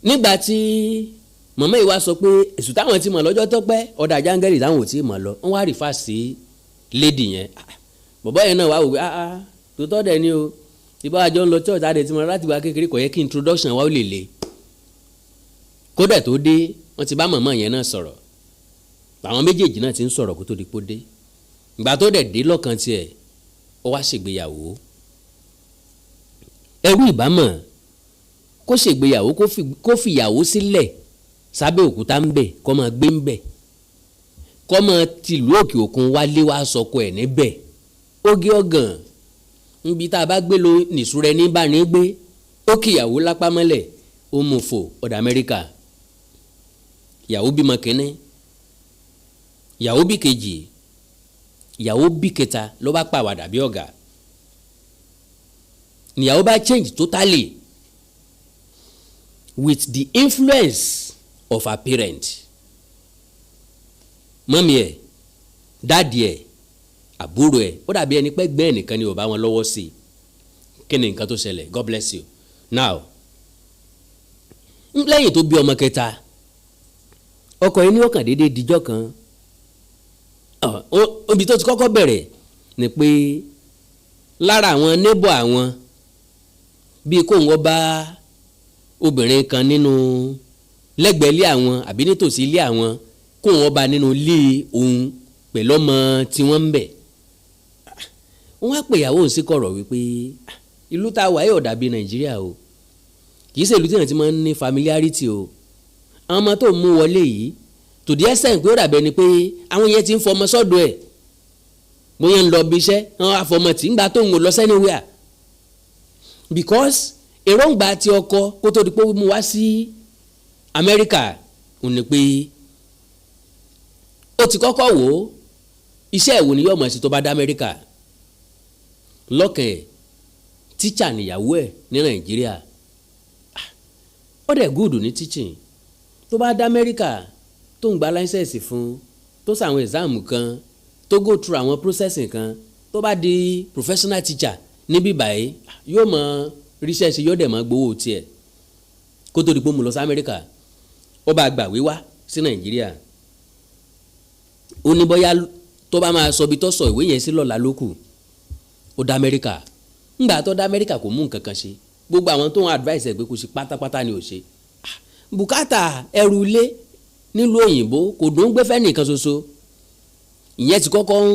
nígbà tí màmá yìí wá sọ pé èṣù táwọn ti mọ̀ lọ́jọ́ tó pẹ́ ọ̀dà jángẹ́lì táwọn ò tí ì mọ̀ lọ wọ́n wá rí fàṣí lady yẹn bọ̀bọ́ yẹn náà wá wò pé tòótọ́ dẹ̀ ni o ìbá àjọ ń lọ church àdè tí mo láti wá kékeré kò yẹ kí introduction wa ó lè le kódà tó dé wọ́n ti bá màmá yẹn náà sọ̀rọ̀ àwọn méjèèjì náà ti ń sọ̀rọ̀ kó tó di pó dé ìgbà tó dẹ̀ dé lọ́kàn tiẹ̀ ó wá ṣègbéyàwó. ẹrú ìbámọ̀ kó ṣègbéyàwó kó fìyàwó sílẹ̀ sábẹ́ òkúta ń bẹ̀ kó máa gbé ń bẹ̀ kó máa tìlú òkè òkun wálé wá sọkọ ẹ̀ níbẹ̀ ógé ọ̀gàn níbi tá a bá gbé lo nìṣúrẹ́ ní bá ní gbé ó kíyàwó lápá mọ́lẹ̀ ó mú fò ọ̀dà Amẹ́ríkà ìyàwó bímọ kínní ìyàwó bí kejì ìyàwó bí kẹta ló bá pàwàdà bí ọ̀gá ìyàwó bá change totally with the influence of her parent mọ́mí ẹ̀ dáàdì ẹ̀ àbúrò ẹ̀ ó dàbí ẹni pé gbẹ́ ẹnìkan ni ò bá wọn lọ́wọ́ sí kí ni nǹkan tó ṣẹlẹ̀ God bless you. now lẹ́yìn tó bí ọmọ kẹta ọkọ yìí ní ọkàn déédéé dijọ́ kan ibi tó ti kọ́kọ́ bẹ̀rẹ̀ ni pé lára àwọn neighbor àwọn bíi kóun wọ́n bá obìnrin kan nínú lẹ́gbẹ̀ẹ́ ilé àwọn àbí nítòsí ilé àwọn kóun wọ́n bá nínú ilé òun pẹ̀lú ọmọ tí wọ́n ń bẹ̀. wọ́n á pè ìyàwó sí kọ̀rọ̀ wípé ìlú tá a wà yóò dàbí Nàìjíríà o kì í ṣe ìlú tí wọ́n ti máa ń ní familiarity o àwọn ọmọ tó mú wọlé yìí to the extent pé ó dàbẹ́ ni pé àwọn yẹn ti ń fọmọ sọ́dọ̀ ẹ̀ bóyá ń lọ bí iṣẹ́ wọn á fọmọ tí ń gbà tó ń lọ anywhere because èròǹgbà ti ọkọ kó tó di pé ó mú wá sí Amẹ́ríkà ò ní pé ó ti kọ́kọ́ wò ó iṣẹ́ ìwò ni yóò mọ̀ sí tó bá dá Amẹ́ríkà lọ́kàn ẹ̀ tíṣà níyàwó ẹ̀ ní Nàìjíríà ó dẹ̀ gúùdù ní teaching tó bá dá Amẹ́ríkà tó ń gba láńsẹ̀sì fún tó ṣàwọn exam kan tó go through àwọn processing kan tó bá di professional teacher níbí báyìí yóò mọ ríṣẹ́ ṣe yóò dẹ̀ mọ́ gbowó tiẹ̀ kó tó di pé mo lọ sí Amẹ́ríkà ó bá gbà wíwá sí Nàìjíríà ó ní bóyá tó bá máa sọ bí tó sọ ìwé yẹn sí lọ́la lókù ó dá Amẹ́ríkà ńgbà tó dá Amẹ́ríkà kò mú nǹkan kan ṣe gbogbo àwọn tó ń advice ẹ̀ pé kò sí pátápátá ni ò ṣe bùkátà ẹrù ilé nílùú òyìnbó kò dùn ún gbé fẹ́ nìkan ṣoṣo ìyẹn ti kọ́kọ́ ń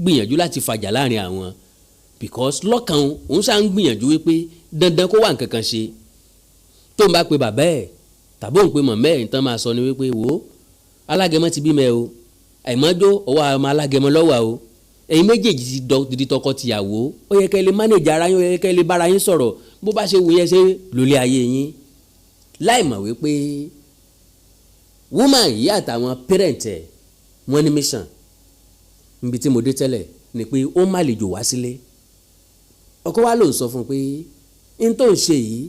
gbìyànjú láti fàjà láàrin àwọn because lọ́kàn òun ṣáà ń gbìyànjú wípé dandan kó wà nǹkan kan ṣe tó ń bá pe bàbá ẹ̀ tàbí òun pe mọ̀mọ́ ẹ̀ nǹkan máa sọ ni wípé wò ó alágẹmọ ti bímọ ẹ o àìmọ́jó ọwọ́ àwọn alágẹmọ lọ́wọ́ o ẹ̀yin méjèèjì ti di tọkọ tìyàwó ó yẹ kẹ́ lè manage ara yín ó yẹ kẹ́ lè bára yín sọ̀rọ̀ bó bá ṣe wù yẹn ṣe lólé ayé yín láì mọ̀ wípé woman yìí àtàwọn parent ẹ̀ wọ́n ní mission níbi tí mo dé tẹ́lẹ̀ ni pé ó má lè jò wá sílé ọkọ wa ló ń sọ fún un pé n tó ń ṣe yìí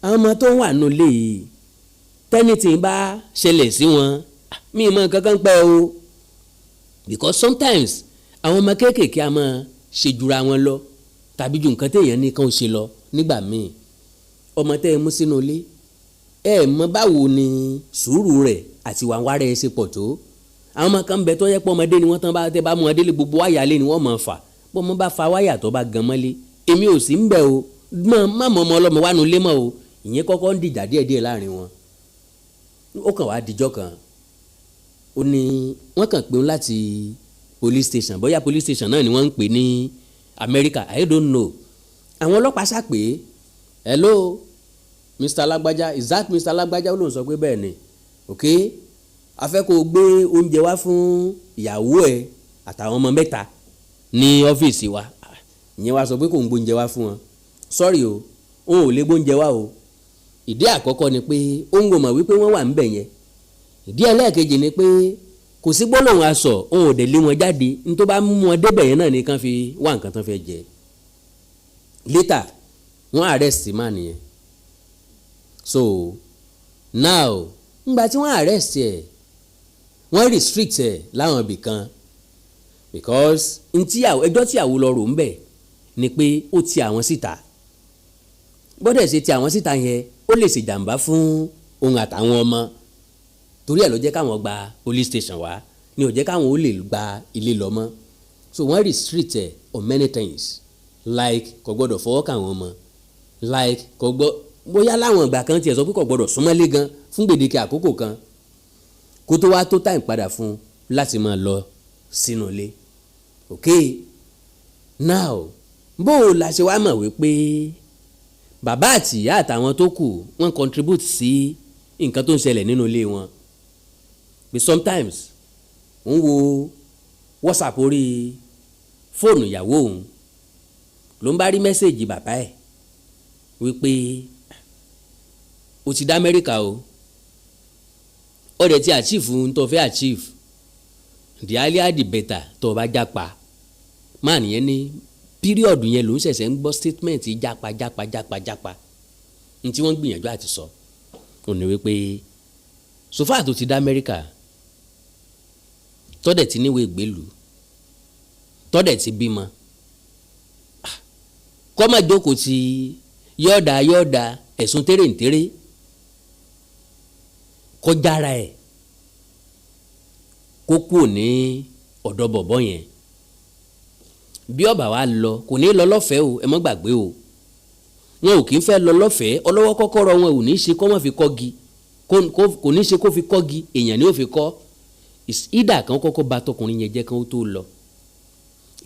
àwọn ọmọ tó wà nulẹ yìí tẹ́nìtì bá ṣẹlẹ̀ sí wọn mi ì mọ kankan pẹ́ o because sometimes àwọn ọmọ kéékèèké a máa ṣe jura wọn lọ tàbí ju nǹkan téèyàn ní kàn ṣe lọ nígbà míì ọmọ tẹ́ ẹ mú sínú ilé ẹ mọ báwo ni sùúrù rẹ̀ àti wàwá rẹ̀ ṣe pọ̀ tó àwọn ọmọ kan bẹ tó yẹ pé ọmọdé ni wọ́n tán bá tẹ́ bá mú ọdẹ lé gbogbo wáyà lé ni wọ́n máa fà bọ́ ọmọ bá fa wáyà tó bá gan mọ́lé èmi ò sí ń bẹ̀ o má mọ ọmọ ọlọ́mọ wánu lé mọ́ o ìyẹn kọ́kọ́ ń dìjà díẹ̀díẹ̀ láàrin wọn ó kàn wá dijọ́ kan ó ní wọ́n kàn pé ń láti police station bóyá police station náà ni wọ́n ń pè ní America I don't know àwọn ọlọ́pàá sá pé hello Mr. Alágbájá is that Mr. Alágbájá ó lóun sọ pé bẹ́ẹ̀ ni ok a fẹ́ kó o gbé oúnjẹ wá fún ìyàwó ẹ̀ àtàwọn ọmọ mẹ́ta ní ọ́fíìsì wa ìyẹn wá sọ pé kò ń gbóúnjẹ wá fún wọn sorry o òun ò lè gbóúnjẹ wá o ìdí àkọ́kọ́ ni pé ó ń gbọ́mọ̀ wípé wọ́n wà ń bẹ̀ yẹn ìdí ẹlẹ́ẹ̀kejì ni pé kò sí gbólóhùn aṣọ òun ò dé lé wọn jáde ní tó bá mú wọn débẹ̀ yẹn náà ni kàn fi wá nǹkan tán fẹ́ jẹ later wọ́n arrest man yẹn so now ngbà tí wọ́n arrest ẹ̀ wọ́n restrict ẹ̀ láwọn ibì kan because ẹjọ́ tí àwo lọ rò ń bẹ̀ ni pé ó ti àwọn síta bọ́dẹ̀ ṣe ti àwọn síta yẹn ó lè ṣèjàmbá fún òun àtàwọn ọmọ torí ẹ̀ ló jẹ́ káwọn gba police station wá ni ò jẹ́ káwọn ó lè gba ilé lọ mọ́ so wọ́n restrict ẹ̀ on many things like kò gbọ́dọ̀ fọwọ́ káwọn ọmọ like kò gbọ́ bóyá láwọn ìgbà kan tiẹ̀ sọ pé kò gbọ́dọ̀ súnmọ́lé gan fún gbèdéke àkókò kan kó tó wá tó time padà fún láti máa lọ sínú ilé ok now bó o la ṣe wá mọ̀ wípé bàbá àti ìyá àtàwọn tó kù wọ́n contribute sí nǹkan tó ń ṣẹlẹ̀ nínú ilé wọn but sometimes ń wo WhatsApp orí fóònù ìyàwó òun ló ń bá rí mẹ́sẹ̀gì bàbá ẹ̀ wípé o ti dá Amẹ́ríkà o ó dẹ̀ ti achieve ń tó fẹ́ achieve the earlier the better tó o bá jápa máà nìyẹn ní píríọ̀dù yẹn ló ń ṣẹ̀ṣẹ̀ ń gbọ́ statement jápa ní tí wọ́n ń gbìyànjú àti sọ ò ní wípé sofa tó ti dá Amẹ́ríkà tọ́dẹ̀ ti níwèé gbèlú tọ́dẹ̀ ti bímọ kọ́mọ̀ jókòó ti yọ̀ọ̀dà ẹ̀sùn tẹ́rẹ̀ǹtẹ́rẹ́ kọjára ẹ̀ kó kúrò ní ọ̀dọ̀ bọ̀bọ̀ yẹn bí ọba wa lọ kò ní lọ lọ́fẹ̀ẹ́ o ẹ mọ́ gbàgbé o wọn ò kì í fẹ́ lọ lọ́fẹ̀ẹ́ ọlọ́wọ́ kọ́kọ́rọ́ wọn ò ní ṣe kọ́ mọ́ fi kọ́gi kò ní ṣe kó fi kọ́gi èèyàn ni ó fi kọ́ ìdá kan kọ́kọ́ bà tọkùnrin yẹn jẹ́ kan ó tó lọ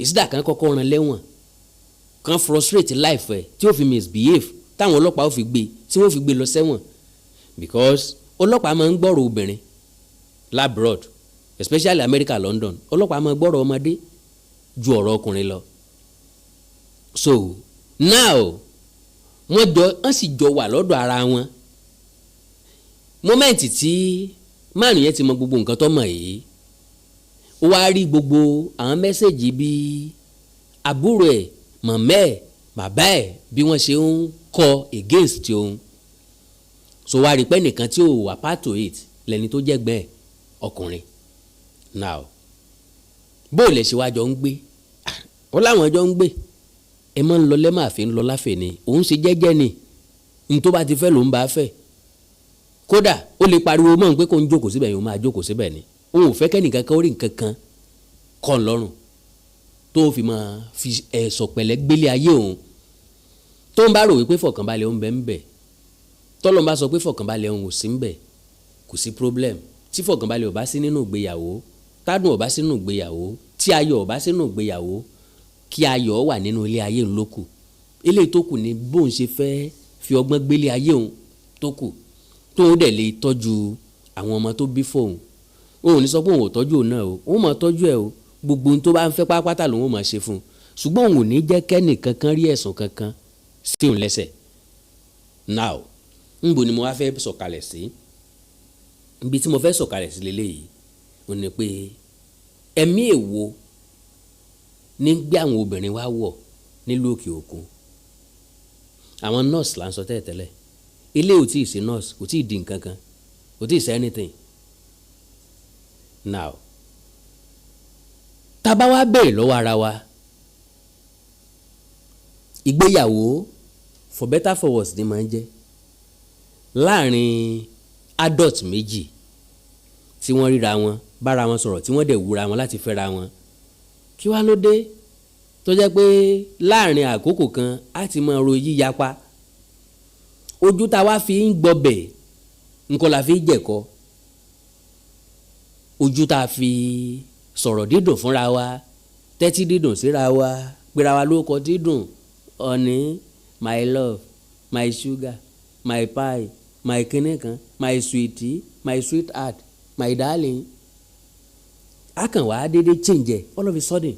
ìsídà kan kọ́kọ́ rán lẹ́wọ̀n kan frustrate life ẹ̀ tí ó fi misbehave táwọn ọlọ́pàá ó fi gbé tí wọ́n fi gbé lọ sẹ́wọ̀n because ọlọ́pàá máa ń gbọ́rọ̀ obìnrin labroad especially America London ọlọ́pàá máa gbọ́rọ̀ ọmọdé ju ọ̀rọ̀ ọkùnrin lọ so now wọ́n sì jọ wà lọ́dọ̀ ara wọn mọ́mẹ́ǹtì tí márùn yẹn ti mọ gbogbo nǹkan tó mọ̀ yìí ó wá rí gbogbo àwọn mẹ́sẹ̀gì bíi àbúrò ẹ̀ mọ̀mẹ́ ẹ̀ bàbá ẹ̀ bí wọ́n ṣe ń kọ against òun so wá rí pé nìkan tí ò wà part to it lẹ́ni tó jẹ́gbẹ́ ọkùnrin now bó lè ṣe wá jọ ń gbé ó láwọn jọ ń gbé ẹ máa ń lọ lẹ́mọ̀ àfi ń lọ láfẹ̀ ni òun ṣe jẹ́jẹ́ ni ní tó bá ti fẹ́ ló ń bá fẹ́ kódà ó lè pariwo mọ́ pé kó ń jókòó síbẹ̀ yìí ó máa jókòó síbẹ̀ ni òun ò fẹ́ kẹ́nìkan kan ó rí nǹkan kan kọ́ lọ́rùn tó fi máa fi ẹ̀sọ̀ pẹ̀lẹ́ gbélé ayé òun tó ń bá rò wípé fọkànbalẹ̀ òun bẹ́ẹ̀ ń bẹ̀ tọ́lọ́n bá sọ pé fọkànbalẹ̀ òun ò sí ń bẹ̀ kò sí problem tí fọkànbalẹ̀ ò bá sí nínú ìgbéyàwó tádùn ò bá sí nínú ìgbéyàwó tí ayọ̀ ò bá sí nínú ìgbéyàwó kí ayọ̀ wà nínú ilé ayé òun ló kù eléyìí tó kù ni bóun ṣe fẹ́ fi ọgbọ́n gbélé ayé òun tó kù tóun dẹ̀ lè tọ́jú àwọn ọmọ tó bí fóun òun ní sọ pé òun ò tọ́jú òun náà o òun máa tọ́jú ẹ̀ o gbogbo ohun tó bá ń fẹ́ pátápátá lòun ò máa ṣe fún un ṣùgbọ́n òun ò ní jẹ́ kẹ́nì kankan rí ẹ̀sùn kankan sí òun lẹ́sẹ̀ now ńbo ni mo wá fẹ́ sọ̀kalẹ̀ sí ibi tí mo fẹ́ sọ̀kalẹ̀ sí lélẹ́yìí ó ní pé ẹ̀mí èwo ní gbé àwọn obìnrin wá wọ̀ nílùú òkè òkun àwọn nurse là ń sọ tẹ́lẹ̀tẹ́lẹ̀ ilé ò tí ì ṣe nurse, kò tí ì di nǹkan kan, kò tí ì ṣe anything. Now tá bá wá bẹ̀rẹ̀ lọ́wọ́ ara wa, ìgbéyàwó for better for worse ni máa ń jẹ́ láàrin adult méjì tí wọ́n ríra wọn, bára wọn sọ̀rọ̀, tí wọ́n dẹ̀ wúra wọn láti fẹ́ra wọn. Kí wá ló dé tó jẹ́ pé láàrin àkókò kan á ti máa ro yíyapa. Ojú tá wá fi ń gbọbẹ̀ nǹkan la fi jẹ̀kọ. Ojú tá fi sọ̀rọ̀ dídùn fúnra wa, tẹ́tí dídùn síra wa, gbéra wa lórúkọ dídùn, honey, my love, my sugar, my pie, my kìnìkan, my sweetie, my sweetheart, my darling. A kàn wá dédé change all of a sudden.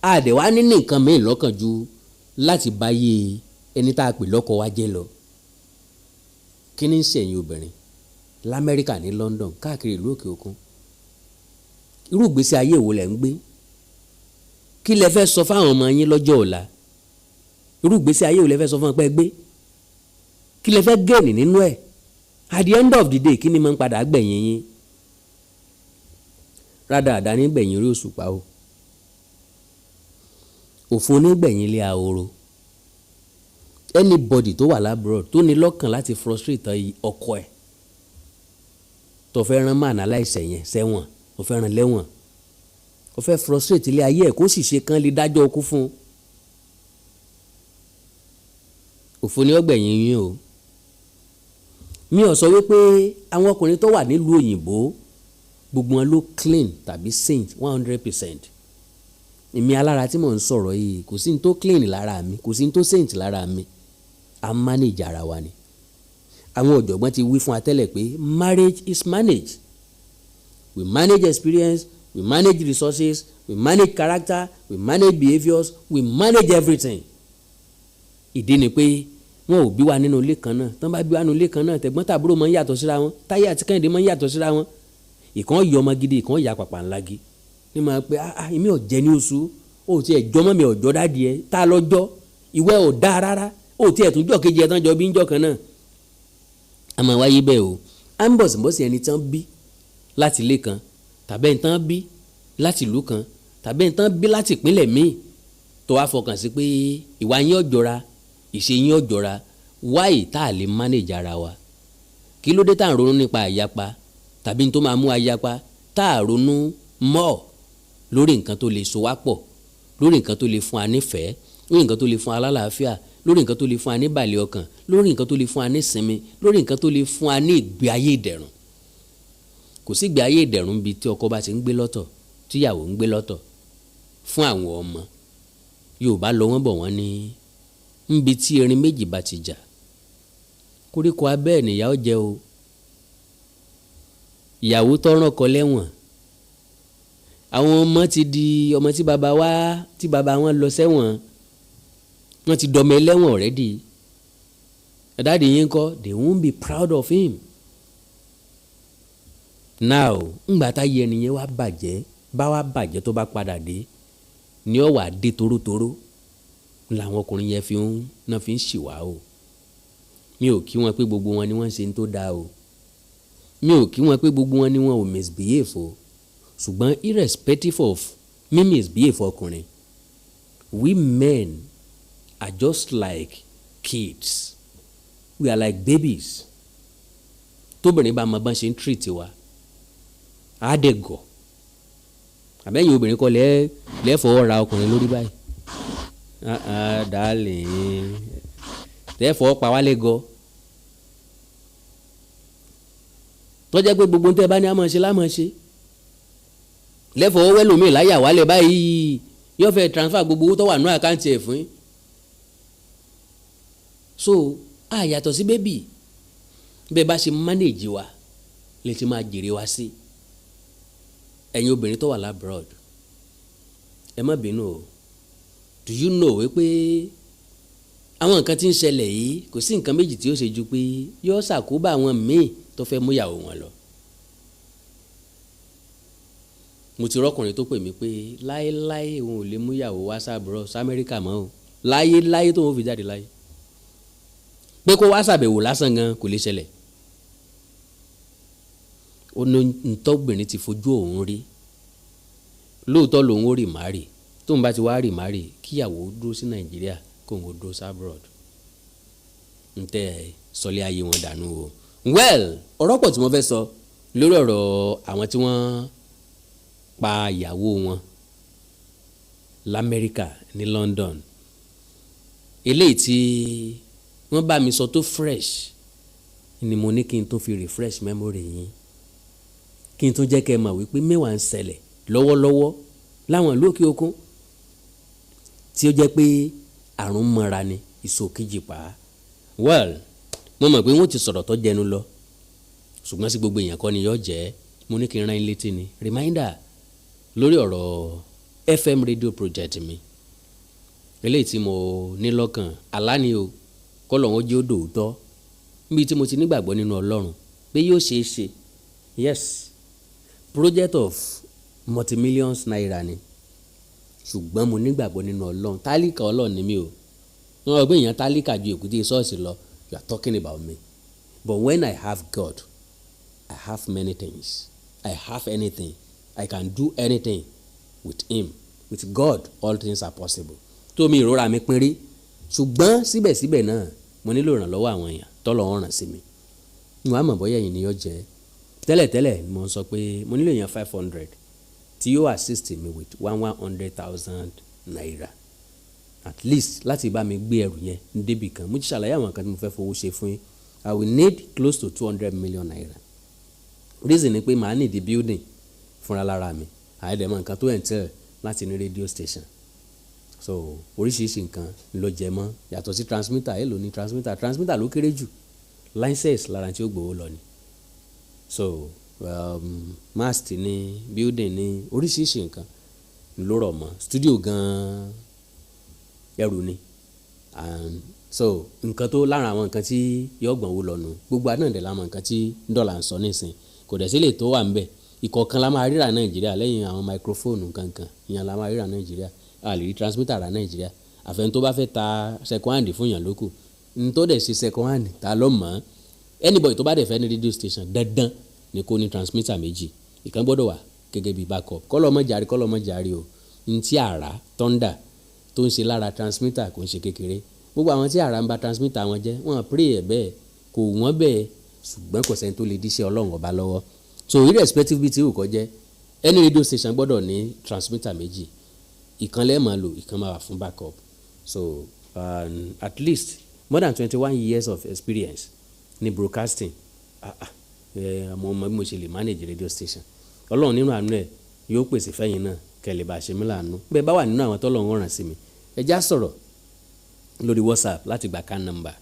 A dẹ̀ wá ní nǹkan mìíràn lọ́kàn ju láti báyé ẹni tá a pè lọ́kọ wa jẹ́ lọ. Kí ni ń ṣẹ̀yìn obìnrin l'Amẹ́ríkà, ní London, káàkiri ìlú òkè òkun? Irú ìgbésí ayé wo lẹ̀ ń gbé? Kí lẹ fẹ́ sọ fáwọn ọmọ yín lọ́jọ́ ọ̀la? Irú ìgbésí ayé wo lẹ fẹ́ sọ fún wọn pé gbé? Kí lẹ fẹ́ gẹ̀ẹ́nì nínú ẹ̀? At the end of the day, kí ni máa ń padà gbẹ̀yìn yín? Rádaràda ní gbẹ̀yìn orí òṣùpá o, òfo ní gbẹ̀yìn ilé ahoro. Anybody tó wà labroad tó ní lọ́kàn láti frustrate ọkọ ẹ̀, tó fẹ́ rán màánà láìsẹ̀ yẹn sẹ́wọ̀n, ó fẹ́ rán lẹ́wọ̀n, ó fẹ́ frustrate ilé ayé ẹ̀ kó sì ṣe kán lè dájọ́ ọkú fún un. Òfo ní ọgbẹ̀yìn yín o. Mi ò sọ wípé àwọn ọkùnrin tó wà nílùú òyìnbó gbogbo wọn ló clean tàbí saint 100%. Èmi alára tí mò ń sọ̀rọ̀ yìí kò sí ní tó clean lára mi, kò sí ní tó saint lára mi. A manage ara wa ni. Àwọn ọ̀jọ̀gbọ́n ti wí fún wa tẹ́lẹ̀ pé marriage is managed. We manage experience, we manage resources, we manage character, we manage behaviours, we manage everything. Ìdí ni pé wọn ò bí wa nínú ilé kan náà. Tán bá bí wa nínú ilé kan náà, tẹ̀gbọ́n tàbúrò máa ń yàtọ̀ síra wọn, Táyé àti Kẹ́hìndé máa ń yàtọ̀ síra wọn. Ìkan yọ ọmọ gidi, ìkan yà pàpà ńlá gi. Ní máa pé èmi ò jẹ ní oṣù, ó ti ẹ̀ jọmọ́ mi ọ̀jọ́ dádì ẹ, tá a lọ́jọ́, ìwẹ́ ò dáa rárá, ó ti ẹ̀ tún jọ́ kejì ẹ̀ tán jọ bí ń jọ kan náà. A máa wáyé bẹ́ẹ̀ o. À ń bọ̀sibọ́sì ẹni tán bí láti ilé kan, tàbí ẹni tán bí láti ìlú kan, tàbí ẹni tán bí láti ìpínlẹ̀ míì, tó wá fọkàn sí pé ìwà yín ò jọra, ìṣe yín ò jọra, wáyé tá a lè manage ara wa. Kí ló dé tá à ń ronú nípa àyapa tàbí tó máa mú àyapa, tá a ronú mọ́ lórí nǹkan tó lè so wá pọ̀, lórí nǹkan tó lè fún wa nífẹ̀ẹ́, lórí nǹkan tó lè fún wa lálàáfíà, lórí nǹkan tó lè fún wa ní ìbàlẹ̀ ọkàn, lórí nǹkan tó lè fún wa ní ìsinmi, lórí nǹkan tó lè fún wa ní ìgbé ayé ìdẹ̀rùn. Kò sí ìgbé ayé ìdẹ̀rùn bíi tí ọkọ bá ti ń gbé lọ́tọ̀, tíyàwó ń gbé lọ́tọ̀. Fún àwọn ọmọ Yorùbá lọ wọ́n bọ̀ wọ́n ní níbi tí erin méjì bá ti jà, koríko abẹ́ ẹ̀ nìyà ó jẹ o. Ìyàwó tọ́rán kọ lẹ́wọ̀n, àwọn ọmọ ti di ọmọ tí bàbá wọn lọ sẹ́wọ̀n, wọ́n ti dọmọ ẹlẹ́wọ̀n already. Dáàdì yín kọ́, they won't be proud of him. Now ńgbà tá yẹ ẹnìyẹn wá bàjẹ́ tó bá padà dé ni ó wà dé torótoró làwọn ọkùnrin yẹn fi ń ṣìwà o. Mi ò kí wọn pé gbogbo wọn ni wọ́n ṣe ń tó dáa o. Mi ò kí wọn pé gbogbo wọn ni wọn ò misbehave o. Ṣùgbọ́n irrespective of mi misbehave ọkùnrin, we men are just like kids. We are like babies. Tóbìnrin bá mọ bá ṣe ń treat wa, á dẹ̀ gọ̀. Àbẹ́yìn obìnrin kọ́ lẹ́fọ̀ọ́ ra ọkùnrin lórí báyìí. Darling, lẹ́fọ̀ọ́ pa wálé gọ. Tó jẹ́ pé gbogbo tẹ́ bá ní a máa ṣe lámáa ṣe. Lẹ́fọ̀ọ́ wẹ́lòmíì láyà wálé báyìí, yóò fẹ́ transfer gbogbo owó tó wà ní àkáǹtì ẹ̀ fún yín. So yàtọ̀ sí bébì, bẹ́ẹ̀ bá ṣe manage wa lè ti máa jèrè wa sí. Ẹ̀yin obìnrin tó wà labroad, ẹ má bínú o. Do you know wípé àwọn nǹkan tí ń ṣẹlẹ̀ yìí kò sí nǹkan méjì tí ó ṣe ju pé yóò ṣàkóbá àwọn míì tó fẹ́ mú ìyàwó wọn lọ. Mo ti rọ́kùnrin tó pè mí pé láéláé òun ò lè mú ìyàwó wá sábúrò Amẹ́ríkà mọ́ o, láyé tó ń fi jáde láyé. pé kó wá ṣàbẹ̀wò lásán gan kò lè ṣẹlẹ̀. ó ní ntọ́bìnrin ti fojú òun rí lóòótọ́ lòun ó rì márì tóun bá ti wá rì márì kíyàwó dúró sí Nàìjíríà kóun ó dúró sí abroad ntẹ́ sọlé ayé wọn dànù o. well ọ̀rọ̀ pọ̀ tí mo fẹ́ sọ lórí ọ̀rọ̀ àwọn tí wọ́n pa ìyàwó wọn l'Amẹ́ríkà ní London eléyìí tí wọ́n bá mi sọ tó fresh ni mo ní kí n tó fi refresh memory yín kí n tó jẹ́ kẹ́ ẹ mọ̀ wípé mẹ́wàá ń ṣẹlẹ̀ lọ́wọ́lọ́wọ́ láwọn ìlú òkè òkun tí ó jẹ́ pé àrùn mọ́ra ni ìsòkìjì pa á. well mo mọ̀ pé wọ́n ti sọ̀rọ̀ tó jẹnu lọ ṣùgbọ́n sí gbogbo èèyàn kọ́ ni yóò jẹ́ mo ní kí n rán in létí ni reminder lórí ọ̀rọ̀ FM radio project mi eléyìí tí mo ní lọ́kàn àlá ni o kọ́lọ̀ wọn jẹ́ òdò òótọ́ níbi tí mo ti nígbàgbọ́ nínú Ọlọ́run pé yóò ṣeé ṣe yes project of multi-millions naira ni ṣùgbọ́n mo nígbàgbọ́ nínú Ọlọ́run tálíkà Ọlọ́run ni mi o wọ́n rò pé èèyàn tálíkà ju èkúté ṣọ́ọ̀ṣì lọ you are talking about me but when I have God I have many things I have anything I can do anything with him with God all things are possible tó mi ìrora mi pín rí ṣùgbọ́n síbẹ̀síbẹ̀ náà mo nílò ìrànlọ́wọ́ àwọn èèyàn tọ́lọ̀ wọn ràn sí mi wọn á mọ̀ bóyá ẹ̀yin ni yóò jẹ́ tẹ́lẹ̀tẹ́lẹ̀ mo sọ pé mo nílò èèyàn 500 tí yóò assist me with 100,000 naira at least láti bá mi gbé ẹrù yẹn débì kan mo ti ṣàlàyé àwọn nǹkan tí mo fẹ́ fowó ṣe fún yín I will need close to 200 million naira reason ni pé màá need the building fúnra lára mi àìdẹ̀mọ̀ nǹkan tó entail láti ní radio station so oríṣiríṣi nǹkan ló jẹ mọ́ yàtọ̀ sí transmitter èlò ní transmitter ló kéré jù license lára tí ó gbowó lọ ni so mast ní building ní oríṣiríṣi nǹkan ló rọ̀ mọ́ studio gan ẹrù ni and so nǹkan tó lára àwọn nǹkan tí yóò gbọ̀n wó lọ nù gbogbo àdánù láwọn nǹkan tí dọ́là ń sọ nísìn kò dẹ̀ sí lè tó wà ń bẹ̀ ìkọ̀ọ̀kan la máa ríra Nàìjíríà lẹ́yìn àwọn microphone kankan ìyẹn la máa ríra Nàìjíríà a lè rí transmitter ra Nàìjíríà àfẹn tó bá fẹ́ ta second hand fún yàn lókù n tó dẹ̀ ṣe second hand ta ló mọ̀ anybody tó bá dẹ̀ fẹ́ ní radio station dandan ni kò ní transmitter méjì ìkan gbọ́dọ̀ wà gẹ́gẹ́ bí backup kọ́lọ́mọ jàre o n tí àrà thunder tó ń ṣe lára transmitter kò ń ṣe kékeré gbogbo àwọn tí àrà ń ba transmitter wọn jẹ́ wọ́n pray ẹ̀ bẹ́ẹ̀ kò wọ́n bẹ́ẹ̀ ṣùgbọ́n kò sẹ́ni tó lè díṣẹ́ Ọlọ́run ọba lọ́wọ́ so irrespective bí tí ò kọ́ jẹ́ any radio station gbọ́dọ̀ ní transmitter méjì ìkan lẹ́ẹ̀ máa lò ìkan máa wà fún backup so at least more than 21 years of experience ní broadcasting mo mọ bí mo ṣe lè manage radio station Ọlọ́run nínú àánú ẹ̀ yóò pèsè fẹ́yìn náà kẹ́lẹ́ bá ṣe mí láàánú bẹ́ẹ̀ bá wà nínú àwọn tọ́lọ́run ràn sí mi ẹ já sọ̀rọ̀ lórí WhatsApp láti gba can number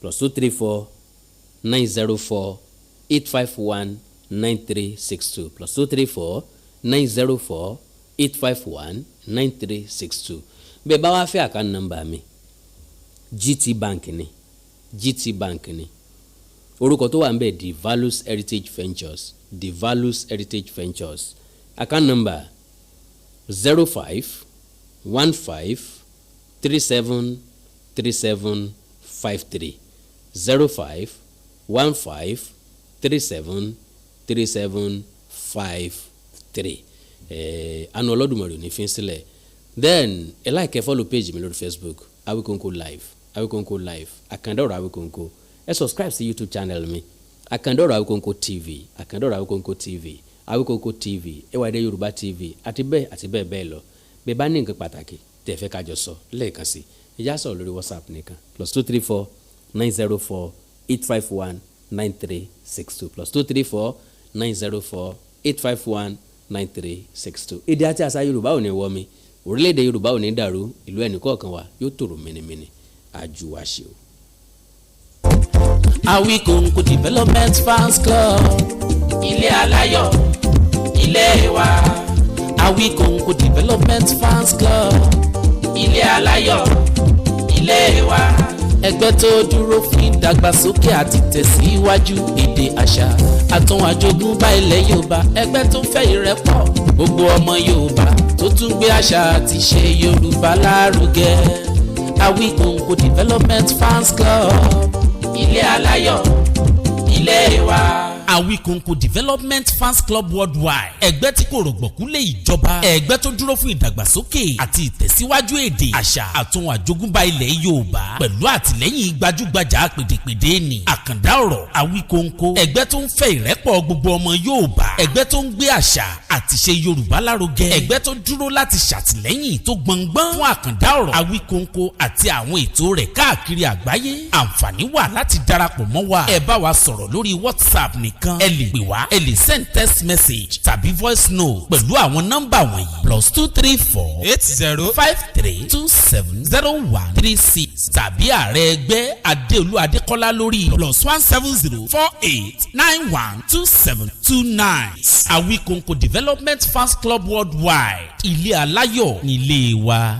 +234 904 851 9362 +234 904 851 9362 bẹ́ẹ̀ bá wá fẹ́ account number mi GT Bank ni orúkọ tó wà ń bẹ̀ The Values Heritage Ventures account number 05 15 37 37 53 05 15 37 37 53 anu Olódùmarè ní fi ń sílẹ̀ then ẹ like ẹ follow page mi lórí Facebook Awikonko live Akandoro Awikonko ẹ subscribe sí YouTube channel mi Akandoro Awikonko TV Awikonko TV ẹ wá dé Yorùbá TV àti bẹ́ẹ̀ bẹ́ẹ̀ lọ bẹ́ẹ̀ bá ní nǹkan pàtàkì tẹ́ fẹ́ kájọ sọ lẹ́ẹ̀kan sí ẹ já sọ̀rọ̀ lórí WhatsApp nìkan +234 904 851 9362 +234 904 851 9362 èdè àti àṣà Yorùbá ò ní wọ́ mi orílẹ̀-èdè Yorùbá ò ní dàrú ìlú ẹnìkọ̀ọ̀kan wa yóò tòrò mẹ́nimẹ́ni àjùwàṣe o. Awikonko Development Fans Club ilé aláyọ̀ ilé wa. Awikonko Development Fans Club ilé aláyọ̀ ilé wa. Ẹgbẹ́ tó dúró fún ìdàgbàsókè àti tẹ̀síwájú èdè àṣà àtún àjogúnbá ilẹ̀ Yorùbá. Ẹgbẹ́ tó fẹ́ ìrẹ́pọ̀ gbogbo ọmọ Yorùbá tó tún gbé àṣà àti ṣe Yorùbá lárugẹ. Awikonko Development Fans Club ilé aláyọ̀ ilé wa. Awikonko Development Fans Club Worldwide, ẹgbẹ́ tí kò rọ̀gbọ̀kú lé ìjọba, ẹgbẹ́ tó dúró fún ìdàgbàsókè àti ìtẹ̀síwájú èdè, àṣà àtún àjogúnbá ilẹ̀ Yorùbá pẹ̀lú àtìlẹ́yìn gbajúgbajà pèdèpèdè ní àkàndá ọ̀rọ̀ Awikonko, ẹgbẹ́ tó ń fẹ́ ìrẹ́pọ̀ gbogbo ọmọ Yorùbá, ẹgbẹ́ tó ń gbé àṣà àti ṣe Yorùbá lárugẹ, ẹgbẹ́ tó dúró láti ṣàtìlẹ́yìn tó gbọngbọ́n fún àkàndá ọ̀rọ̀ Awikonko àti àwọn ètò rẹ̀ káàkiri àgbáyé. Àǹfààní wà láti darapọ̀ mọ́ wa. Ẹ bá wa sọ̀rọ̀ lórí WhatsApp nìkan, ẹ lè pè wá, ẹ lè send text message tàbí voice note pẹ̀lú àwọn nọ́mbà wọ̀nyí +234 8053 270136 tàbí ààrẹ ẹgbẹ́ Adéolú Adékọ́lá lórí +170 48 91 2729. Awikonko Development Fans Club Worldwide, ilé aláyọ̀ nílé wa.